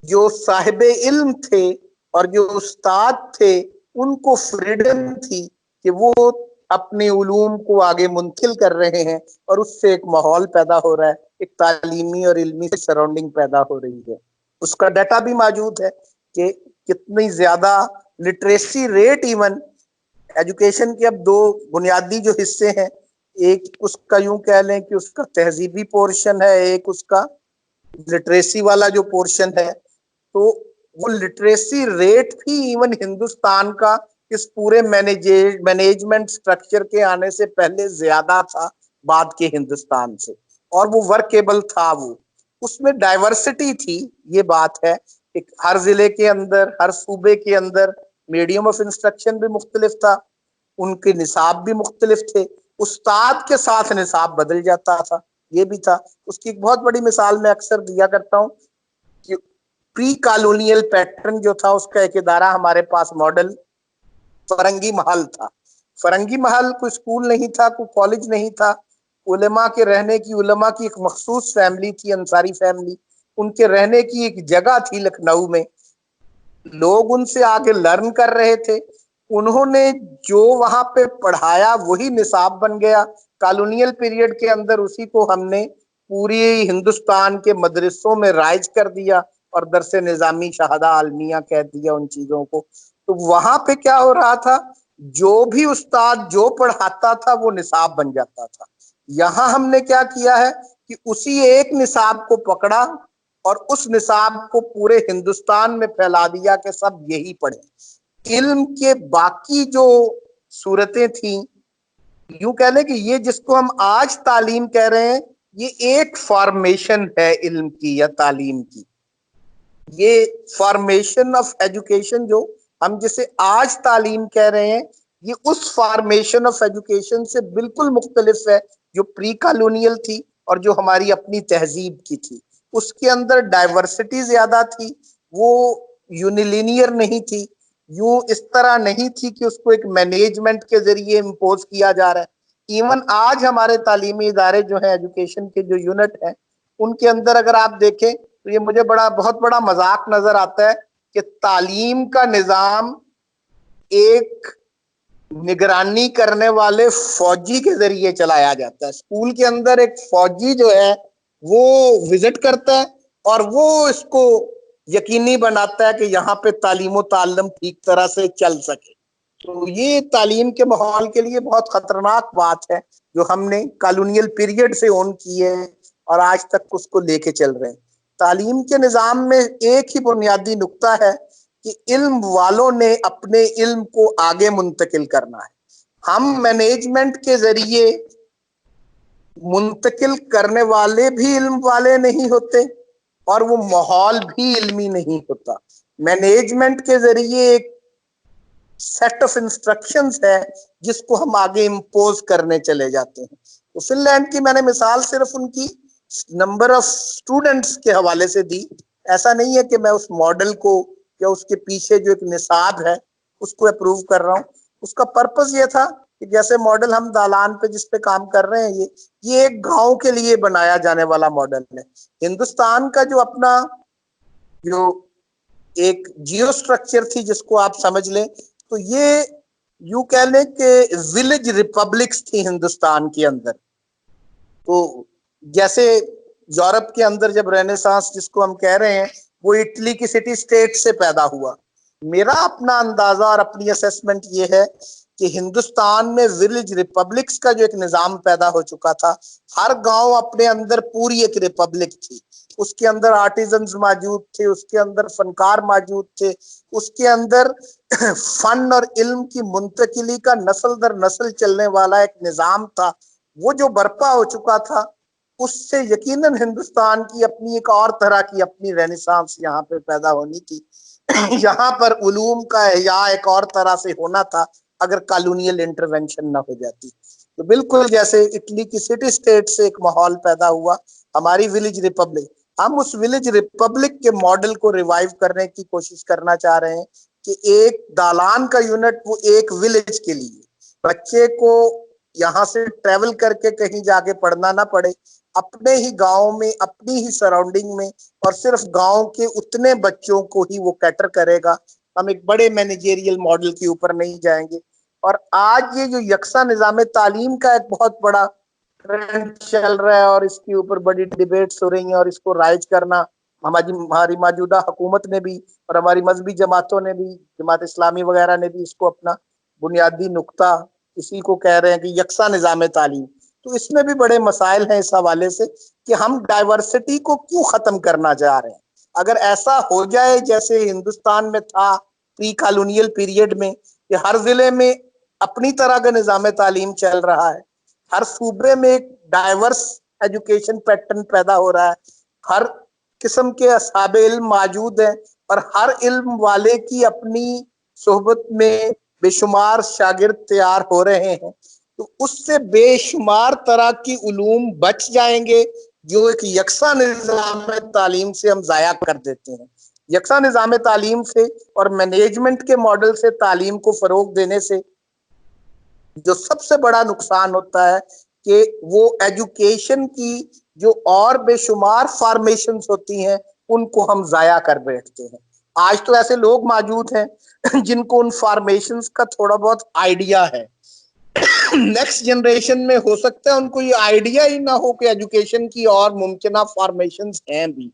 جو صاحب علم تھے اور جو استاد تھے ان کو فریڈم تھی کہ وہ اپنے علوم کو آگے منتقل کر رہے ہیں اور اس سے ایک ماحول پیدا ہو رہا ہے, ایک تعلیمی اور علمی سراؤنڈنگ پیدا ہو رہی ہے. اس کا ڈیٹا بھی موجود ہے کہ کتنی زیادہ لٹریسی ریٹ, ایون ایجوکیشن کے اب دو بنیادی جو حصے ہیں, ایک اس کا یوں کہہ لیں کہ اس کا تہذیبی پورشن ہے, ایک اس کا لٹریسی والا جو پورشن ہے. تو وہ لٹریسی ریٹ بھی ایون ہندوستان کا اس پورے مینجمنٹ سٹرکچر کے آنے سے پہلے زیادہ تھا بعد کے ہندوستان سے، اور وہ ورکیبل تھا، وہ اس میں ڈائیورسٹی تھی. یہ بات ہے کہ ہر ضلع کے اندر، ہر صوبے کے اندر میڈیم آف انسٹرکشن بھی مختلف تھا، ان کے نصاب بھی مختلف تھے، استاد کے ساتھ نصاب بدل جاتا تھا، یہ بھی تھا. اس کی ایک بہت بڑی مثال میں اکثر دیا کرتا ہوں کہ پری کالونیل پیٹرن جو تھا، اس کا ایک ادارہ ہمارے پاس ماڈل فرنگی محل تھا. فرنگی محل کوئی اسکول نہیں تھا، کوئی کالج نہیں تھا، علماء کے رہنے کی، علماء کی ایک مخصوص فیملی تھی، انصاری فیملی، ان کے رہنے کی ایک جگہ تھی لکھنؤ میں. لوگ ان سے آگے لرن کر رہے تھے، انہوں نے جو وہاں پہ پڑھایا وہی نصاب بن گیا. کالونیل پیریڈ کے اندر اسی کو ہم نے پوری ہندوستان کے مدرسوں میں رائج کر دیا اور درس نظامی شہادہ عالمیہ کہہ دیا ان چیزوں کو. تو وہاں پہ کیا ہو رہا تھا، جو بھی استاد جو پڑھاتا تھا وہ نصاب بن جاتا تھا. یہاں ہم نے کیا کیا ہے کہ اسی ایک نصاب کو پکڑا اور اس نصاب کو پورے ہندوستان میں پھیلا دیا کہ سب یہی پڑھیں. علم کے باقی جو صورتیں تھیں، یوں کہہ لیں کہ یہ جس کو ہم آج تعلیم کہہ رہے ہیں، یہ ایک فارمیشن ہے علم کی یا تعلیم کی. یہ فارمیشن آف ایجوکیشن جو ہم جسے آج تعلیم کہہ رہے ہیں، یہ اس فارمیشن آف ایجوکیشن سے بالکل مختلف ہے جو پری کالونیل تھی اور جو ہماری اپنی تہذیب کی تھی. اس کے اندر ڈائیورسٹی زیادہ تھی، وہ یونیلینئر نہیں تھی، یوں اس طرح نہیں تھی کہ اس کو ایک مینجمنٹ کے ذریعے امپوز کیا جا رہا ہے. ایون آج ہمارے تعلیمی ادارے جو ہیں، ایجوکیشن کے جو یونٹ ہیں، ان کے اندر اگر آپ دیکھیں تو یہ مجھے بہت بڑا مذاق نظر آتا ہے کہ تعلیم کا نظام ایک نگرانی کرنے والے فوجی کے ذریعے چلایا جاتا ہے. اسکول کے اندر ایک فوجی جو ہے وہ وزٹ کرتا ہے اور وہ اس کو یقینی بناتا ہے کہ یہاں پہ تعلیم و تعلم ٹھیک طرح سے چل سکے. تو یہ تعلیم کے ماحول کے لیے بہت خطرناک بات ہے جو ہم نے کالونیل پیریڈ سے اون کی ہے اور آج تک اس کو لے کے چل رہے ہیں. تعلیم کے نظام میں ایک ہی بنیادی نقطہ ہے کہ علم والوں نے اپنے علم کو آگے منتقل کرنا ہے. ہم مینجمنٹ کے ذریعے منتقل کرنے والے بھی علم والے نہیں ہوتے اور وہ ماحول بھی علمی نہیں ہوتا. مینجمنٹ کے ذریعے ایک سیٹ آف انسٹرکشنز ہے جس کو ہم آگے امپوز کرنے چلے جاتے ہیں. تو فن لینڈ کی میں نے مثال صرف ان کی نمبر آف اسٹوڈنٹس کے حوالے سے دی. ایسا نہیں ہے کہ میں اس ماڈل کو یا اس کے پیچھے جو ایک نصاب ہے اس کو اپروو کر رہا ہوں. اس کا پرپس یہ تھا کہ جیسے ماڈل ہم دالان پہ جس پہ کام کر رہے ہیں، یہ ایک گاؤں کے لیے بنایا جانے والا ماڈل ہے. ہندوستان کا جو اپنا جو ایک جیو اسٹرکچر تھی جس کو آپ سمجھ لیں تو یہ یوں کہہ لیں کہ ولیج ریپبلکس تھی ہندوستان کے اندر. تو جیسے یورپ کے اندر جب رینیسانس جس کو ہم کہہ رہے ہیں وہ اٹلی کی سٹی سٹیٹ سے پیدا ہوا. میرا اپنا اندازہ اور اپنی اسیسمنٹ یہ ہے کہ ہندوستان میں ولیج ریپبلکس کا جو ایک نظام پیدا ہو چکا تھا، ہر گاؤں اپنے اندر پوری ایک ریپبلک تھی. اس کے اندر آرٹیزنز موجود تھے، اس کے اندر فنکار موجود تھے، اس کے اندر فن اور علم کی منتقلی کا نسل در نسل چلنے والا ایک نظام تھا. وہ جو برپا ہو چکا تھا اس سے یقیناً ہندوستان کی اپنی ایک اور طرح کی اپنی رینیسانس یہاں پہ پیدا ہونی تھی. یہاں پر علوم کا احیاء ایک اور طرح سے ہونا تھا اگر کالونیل انٹرونشن نہ ہو جاتی. تو بالکل جیسے اٹلی کی سٹی سٹیٹ سے ایک ماحول پیدا ہوا، ہماری ولیج ریپبلک، ہم اس ولیج ریپبلک کے ماڈل کو ریوائیو کرنے کی کوشش کرنا چاہ رہے ہیں کہ ایک دالان کا یونٹ وہ ایک ولیج کے لیے بچے کو یہاں سے ٹریول کر کے کہیں جا کے پڑھنا نہ پڑے، اپنے ہی گاؤں میں اپنی ہی سراؤنڈنگ میں اور صرف گاؤں کے اتنے بچوں کو ہی وہ کیٹر کرے گا. ہم ایک بڑے مینیجیریل ماڈل کے اوپر نہیں جائیں گے. اور آج یہ جو یکساں نظام تعلیم کا ایک بہت بڑا ٹرینڈ چل رہا ہے اور اس کے اوپر بڑی ڈیبیٹس ہو رہی ہیں اور اس کو رائج کرنا ہماری موجودہ حکومت نے بھی اور ہماری مذہبی جماعتوں نے بھی، جماعت اسلامی وغیرہ نے بھی اس کو اپنا بنیادی نقطہ اسی کو کہہ رہے ہیں کہ یکساں نظام تعلیم. تو اس میں بھی بڑے مسائل ہیں اس حوالے سے کہ ہم ڈائیورسٹی کو کیوں ختم کرنا چاہ رہے ہیں. اگر ایسا ہو جائے جیسے ہندوستان میں تھا پری کالونیل پیریڈ میں کہ ہر ضلع میں اپنی طرح کا نظام تعلیم چل رہا ہے, ہر صوبے میں ایک ڈائیورس ایجوکیشن پیٹرن پیدا ہو رہا ہے, ہر قسم کے اصحاب علم موجود ہیں اور ہر علم والے کی اپنی صحبت میں بے شمار شاگرد تیار ہو رہے ہیں, تو اس سے بے شمار طرح کی علوم بچ جائیں گے جو ایک یکساں نظام تعلیم سے ہم ضائع کر دیتے ہیں. یکساں نظام تعلیم سے اور مینجمنٹ کے ماڈل سے تعلیم کو فروغ دینے سے جو سب سے بڑا نقصان ہوتا ہے کہ وہ ایجوکیشن کی جو اور بے شمار فارمیشنز ہوتی ہیں ان کو ہم ضائع کر بیٹھتے ہیں. آج تو ایسے لوگ موجود ہیں جن کو ان فارمیشنز کا تھوڑا بہت آئیڈیا ہے, نیکسٹ جنریشن میں ہو سکتا ہے ان کو یہ آئیڈیا ہی نہ ہو کہ ایجوکیشن کی اور ممکنہ فارمیشنز ہیں بھی.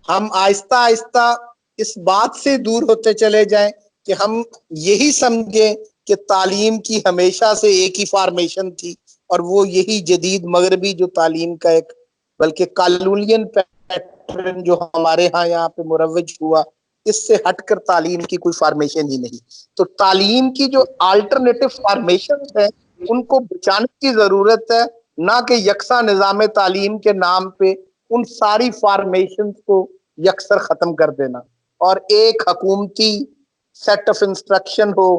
ہم آہستہ آہستہ اس بات سے دور ہوتے چلے جائیں کہ ہم یہی سمجھیں کہ تعلیم کی ہمیشہ سے ایک ہی فارمیشن تھی اور وہ یہی جدید مغربی جو تعلیم کا ایک بلکہ کالونین پیٹرن جو ہمارے ہاں یہاں پہ مروج ہوا, اس سے ہٹ کر تعلیم کی کوئی فارمیشن ہی نہیں. تو تعلیم کی جو آلٹرنیٹو فارمیشن ہیں ان کو بچانے کی ضرورت ہے, نہ کہ یکساں نظام تعلیم کے نام پہ ان ساری فارمیشن کو یکسر ختم کر دینا اور ایک حکومتی سیٹ آف انسٹرکشن ہو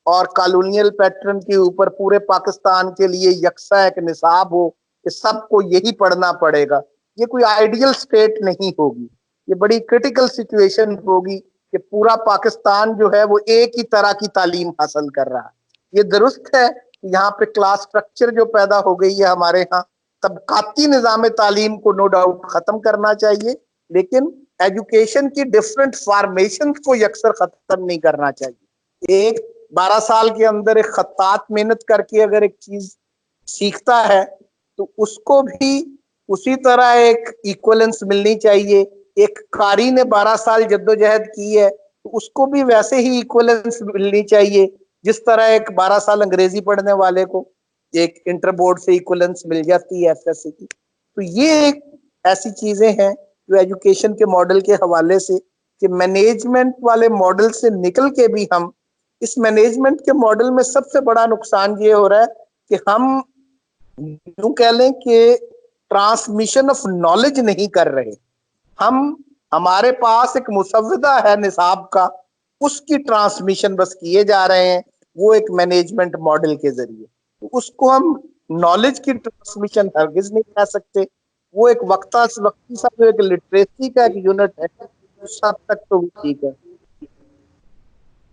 اور کالونیل پیٹرن کے اوپر پورے پاکستان کے لیے یکساں ایک نصاب ہو کہ سب کو یہی پڑھنا پڑے گا. یہ کوئی آئیڈیل سٹیٹ نہیں ہوگی, یہ بڑی کرٹیکل سچویشن ہوگی کہ پورا پاکستان جو ہے وہ ایک ہی طرح کی تعلیم حاصل کر رہا ہے. یہ درست ہے کہ یہاں پہ کلاس سٹرکچر جو پیدا ہو گئی ہے ہمارے ہاں, طبقاتی نظام تعلیم کو نو ڈاؤٹ ختم کرنا چاہیے, لیکن ایجوکیشن کی ڈفرنٹ فارمیشن کو یکسر ختم نہیں کرنا چاہیے. ایک 12 سال کے اندر ایک خطاط محنت کر کے اگر ایک چیز سیکھتا ہے تو اس کو بھی اسی طرح ایک ایکولنس ملنی چاہیے. ایک قاری نے 12 سال جدوجہد کی ہے تو اس کو بھی ویسے ہی ایکولنس ملنی چاہیے جس طرح ایک 12 سال انگریزی پڑھنے والے کو ایک انٹر بورڈ سے ایکولنس مل جاتی ہے FSC کی. تو یہ ایک ایسی چیزیں ہیں جو ایجوکیشن کے ماڈل کے حوالے سے کہ مینجمنٹ والے ماڈل سے نکل کے بھی ہم اس مینجمنٹ کے ماڈل میں سب سے بڑا نقصان یہ ہو رہا ہے کہ ہم یوں کہہ لیں کہ ٹرانسمیشن آف نالج نہیں کر رہے. ہمارے پاس ایک مسودہ ہے نصاب کا, اس کی ٹرانسمیشن بس کیے جا رہے ہیں وہ ایک مینجمنٹ ماڈل کے ذریعے. تو اس کو ہم نالج کی ٹرانسمیشن ہرگز نہیں کہہ سکتے. وہ ایک وقتی سا جو ایک لٹریسی کا ایک یونٹ ہے اس حد تک تو ٹھیک ہے.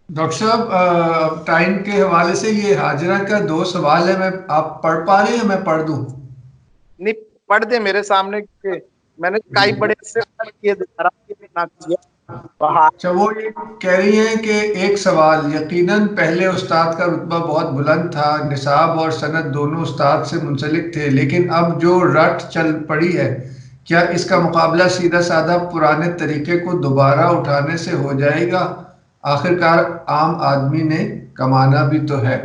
ڈاکٹر صاحب ٹائم کے حوالے سے یہ حاجرہ کا 2 سوال ہے, آپ پڑھ پا رہے ہیں میں پڑھ دوں؟ نہیں پڑھ دیں میرے سامنے, میں نے کئی بڑے اچھا, وہ یہ کہہ رہی ہیں کہ ایک سوال, یقیناً پہلے استاد کا رتبہ بہت بلند تھا, نصاب اور سند دونوں استاد سے منسلک تھے, لیکن اب جو رٹ چل پڑی ہے کیا اس کا مقابلہ سیدھا سادہ پرانے طریقے کو دوبارہ اٹھانے سے ہو جائے گا؟ آخرکار عام آدمی نے کمانا بھی تو ہے.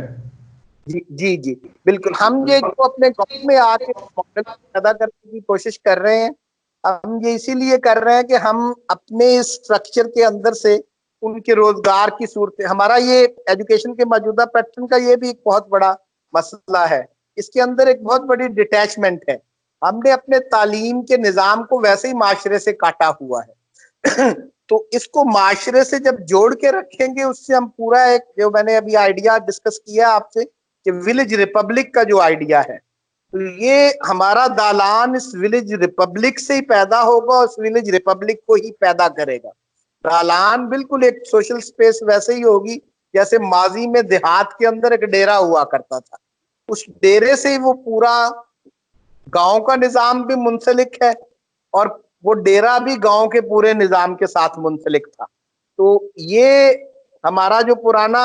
جی جی بالکل. ہم یہ جو اپنے گاؤں میں آ کے ماڈل پیدا کرنے کی کوشش کر رہے ہیں, ہم یہ اسی لیے کر رہے ہیں کہ ہم اپنے اس اسٹرکچر کے اندر سے ان کے روزگار کی صورت, ہمارا یہ ایجوکیشن کے موجودہ پیٹرن کا یہ بھی ایک بہت بڑا مسئلہ ہے, اس کے اندر ایک بہت بڑی ڈیٹیچمنٹ ہے. ہم نے اپنے تعلیم کے نظام کو ویسے ہی معاشرے سے کاٹا ہوا ہے تو اس کو معاشرے سے جب جوڑ کے رکھیں گے اس سے ہم پورا ایک جو میں نے ابھی آئیڈیا ڈسکس کیا آپ سے کہ ولیج ریپبلک کا جو آئیڈیا ہے, تو یہ ہمارا دالان اس ولیج ریپبلک سے ہی پیدا ہوگا, اس ولیج ریپبلک کو ہی پیدا کرے گا. دالان بالکل ایک سوشل سپیس ویسے ہی ہوگی جیسے ماضی میں دیہات کے اندر ایک ڈیرا ہوا کرتا تھا, اس ڈیرے سے ہی وہ پورا گاؤں کا نظام بھی منسلک ہے اور وہ ڈیرا بھی گاؤں کے پورے نظام کے ساتھ منسلک تھا. تو یہ ہمارا جو پرانا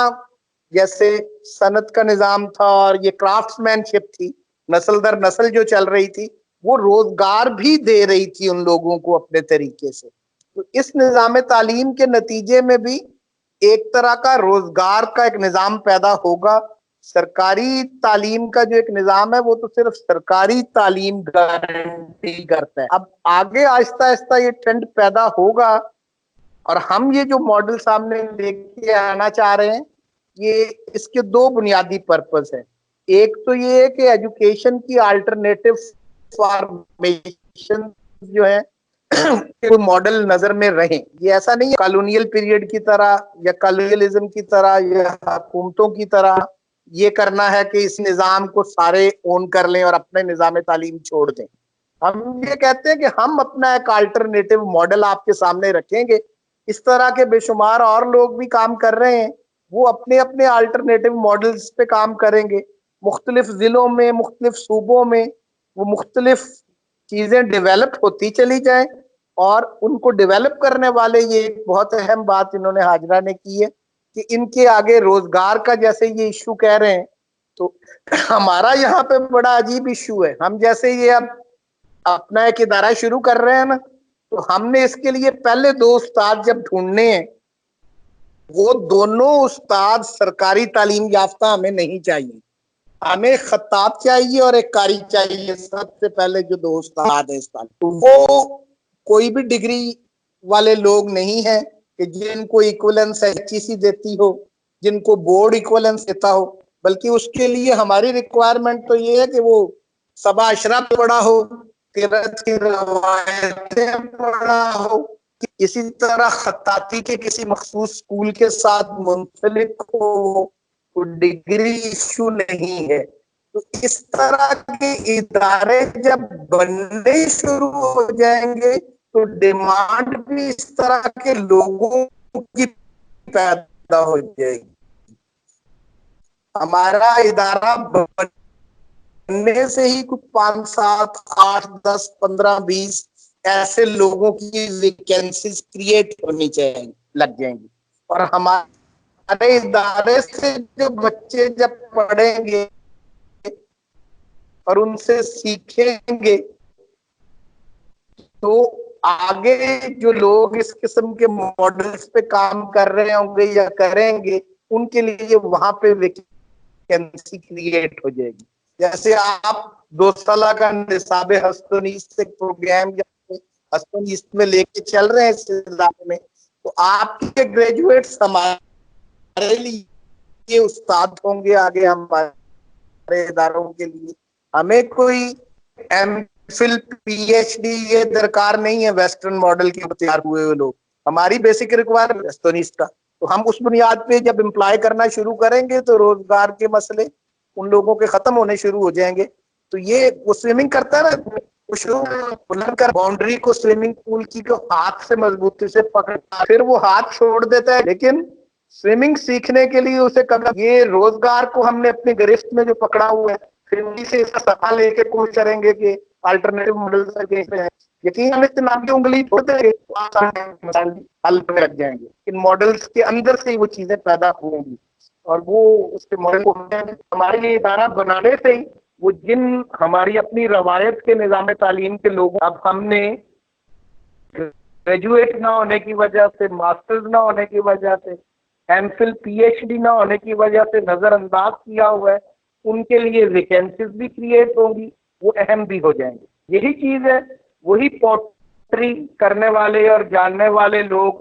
جیسے صنعت کا نظام تھا اور یہ کرافٹس مین شپ تھی نسل در نسل جو چل رہی تھی, وہ روزگار بھی دے رہی تھی ان لوگوں کو اپنے طریقے سے. تو اس نظام تعلیم کے نتیجے میں بھی ایک طرح کا روزگار کا ایک نظام پیدا ہوگا. سرکاری تعلیم کا جو ایک نظام ہے وہ تو صرف سرکاری تعلیم گارنٹی کرتا ہے. اب آگے آہستہ آہستہ یہ ٹرینڈ پیدا ہوگا اور ہم یہ جو ماڈل سامنے لے کے آنا چاہ رہے ہیں یہ اس کے دو بنیادی پرپز ہیں. ایک تو یہ ہے کہ ایجوکیشن کی الٹرنیٹو فارمیشن جو ہے کوئی ماڈل نظر میں رہیں. یہ ایسا نہیں ہے کالونیل پیریڈ کی طرح یا کالونیلزم کی طرح یا حکومتوں کی طرح یہ کرنا ہے کہ اس نظام کو سارے اون کر لیں اور اپنے نظام تعلیم چھوڑ دیں. ہم یہ کہتے ہیں کہ ہم اپنا ایک الٹرنیٹو ماڈل آپ کے سامنے رکھیں گے. اس طرح کے بے شمار اور لوگ بھی کام کر رہے ہیں, وہ اپنے اپنے الٹرنیٹو ماڈلز پہ کام کریں گے. مختلف ضلعوں میں, مختلف صوبوں میں وہ مختلف چیزیں ڈیولپ ہوتی چلی جائیں, اور ان کو ڈیولپ کرنے والے, یہ ایک بہت اہم بات انہوں نے حاجرہ نے کی ہے کہ ان کے آگے روزگار کا جیسے یہ ایشو کہہ رہے ہیں, تو ہمارا یہاں پہ بڑا عجیب ایشو ہے. ہم جیسے یہ اب اپنا ایک ادارہ شروع کر رہے ہیں نا, تو ہم نے اس کے لیے پہلے 2 استاد جب ڈھونڈنے ہیں, وہ دونوں استاد سرکاری تعلیم یافتہ ہمیں نہیں چاہیے. ہمیں خطاب چاہیے اور ایک قاری چاہیے. سب سے پہلے جو 2 استاد ہیں اس سال, وہ کوئی بھی ڈگری والے لوگ نہیں ہیں کہ جن کو ایکولنس HEC دیتی ہو, جن کو بورڈ ایکولنس دیتا ہو, بلکہ اس کے لیے ہماری ریکوائرمنٹ تو یہ ہے کہ وہ سبا اشرف پڑھا ہو, قرأت کی روایتیں پڑھا ہو, اسی طرح خطاطی کے کسی مخصوص اسکول کے ساتھ منسلک ہو. ڈگری ایشو نہیں ہے. تو اس طرح کے ادارے جب بننے شروع ہو جائیں گے تو ڈیمانڈ بھی اس طرح کے لوگوں کی پیدا ہو جائے گی. ہمارا ادارہ بننے سے ہی کچھ 5 7 8 10 15 20 ایسے لوگوں کی ویکینسیز کریٹ ہونی چاہیے, لگ جائیں گی. اور ہمارے ادارے سے جو بچے جب پڑھیں گے اور ان سے سیکھیں گے, تو آگے جو لوگ اس قسم کے ماڈلز پہ کام کر رہے ہوں گے یا کریں گے, ان کے لیے وہاں پہ ویکینسی کریٹ ہو جائے گی. جیسے آپ 2 سالہ کا نصاب ہست و نیست پروگرام ہست و نیست میں لے کے چل رہے ہیں اس ادارے میں, تو آپ کے گریجویٹس ہمارے لیے استاد ہوں گے آگے ہمارے اداروں کے لیے. ہمیں کوئی MPhil PhD یہ درکار نہیں ہے ویسٹرن ماڈل کے تیار ہوئے ہوئے لوگ. ہماری بیسک ریکوائرمنٹ ہستونیس کا, تو ہم اس بنیاد پہ جب امپلائی کرنا شروع کریں گے تو روزگار کے مسئلے ان لوگوں کے ختم ہونے شروع ہو جائیں گے. تو یہ وہ سوئمنگ کرتا ہے نا, بلند کر باؤنڈری کو سوئمنگ پول کی کو ہاتھ سے مضبوطی سے پکڑتا, پھر وہ ہاتھ چھوڑ دیتا ہے, لیکن سوئمنگ سیکھنے کے لیے اسے کبھی, یہ روزگار کو ہم نے اپنی گرفت میں جو پکڑا ہوا ہے, پھر انہیں سے اس کا سفا لے کے کوشش کریں گے کہ الٹرنیٹو ماڈل ہیں. یقین ہم اس نام کی انگلی چھوڑ دیں گے حل میں رکھ جائیں گے. ان ماڈلز کے اندر سے وہ چیزیں پیدا ہوں گی, اور وہ اس کے ماڈل کو ہمارے لیے ادارہ بنانے سے ہی وہ جن ہماری اپنی روایت کے نظام تعلیم کے لوگ, اب ہم نے گریجویٹ نہ ہونے کی وجہ سے, ماسٹرز نہ ہونے کی وجہ سے, MPhil PhD نہ ہونے کی وجہ سے نظر انداز کیا ہوا ہے, ان کے لیے ویکینسیز بھی کریٹ ہوں گی, وہ اہم بھی ہو جائیں گے. یہی چیز ہے, وہی پوٹری کرنے والے اور جاننے والے لوگ,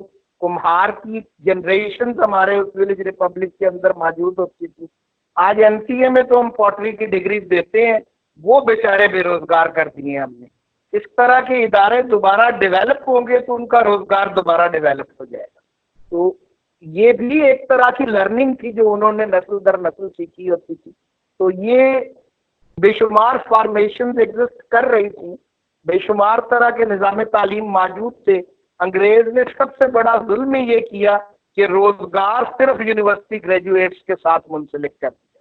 کمہار کی جنریشن ہمارے اس ولیج ریپبلک کے اندر موجود ہوتی تھی. آج MCA میں تو ہم پوٹری کی ڈگری دیتے ہیں, وہ بیچارے بے روزگار کر دیے ہم نے. اس طرح کے ادارے دوبارہ ڈیولپ ہوں گے تو ان کا روزگار دوبارہ ڈیولپ ہو جائے گا. تو یہ بھی ایک طرح کی لرننگ تھی جو انہوں نے نسل در نسل سیکھی ہوتی تھی. تو یہ بے شمار فارمیشنز ایگزسٹ کر رہی تھی, بے شمار طرح کے نظام تعلیم موجود تھے. انگریز نے سب سے بڑا ظلم یہ کیا کہ روزگار صرف یونیورسٹی گریجویٹس کے ساتھ منسلک کر دیا.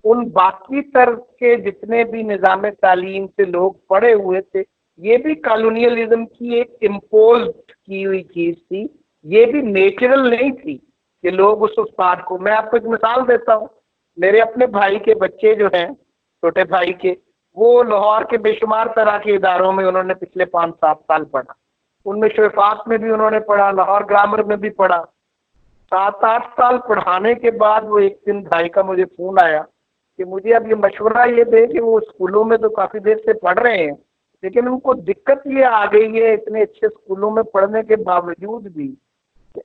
ان باقی تر کے جتنے بھی نظام تعلیم سے لوگ پڑھے ہوئے تھے, یہ بھی کالونیلزم کی ایک امپوزڈ کی ہوئی چیز تھی, یہ بھی نیچرل نہیں تھی کہ لوگ اس استاد کو. میں آپ کو ایک مثال دیتا ہوں, میرے اپنے بھائی کے بچے جو ہیں, چھوٹے بھائی کے, وہ لاہور کے بے شمار طرح کے اداروں میں انہوں نے پچھلے 5-7 سال پڑھا. ان میں شفاف میں بھی انہوں نے پڑھا, لاہور گرامر میں بھی پڑھا. 7-8 سال پڑھانے کے بعد وہ ایک دن بھائی کا مجھے فون آیا کہ مجھے اب یہ مشورہ یہ دے کہ وہ اسکولوں میں تو کافی دیر سے پڑھ رہے ہیں, لیکن ان کو دقت یہ آ گئی ہے اتنے اچھے اسکولوں میں پڑھنے کے باوجود بھی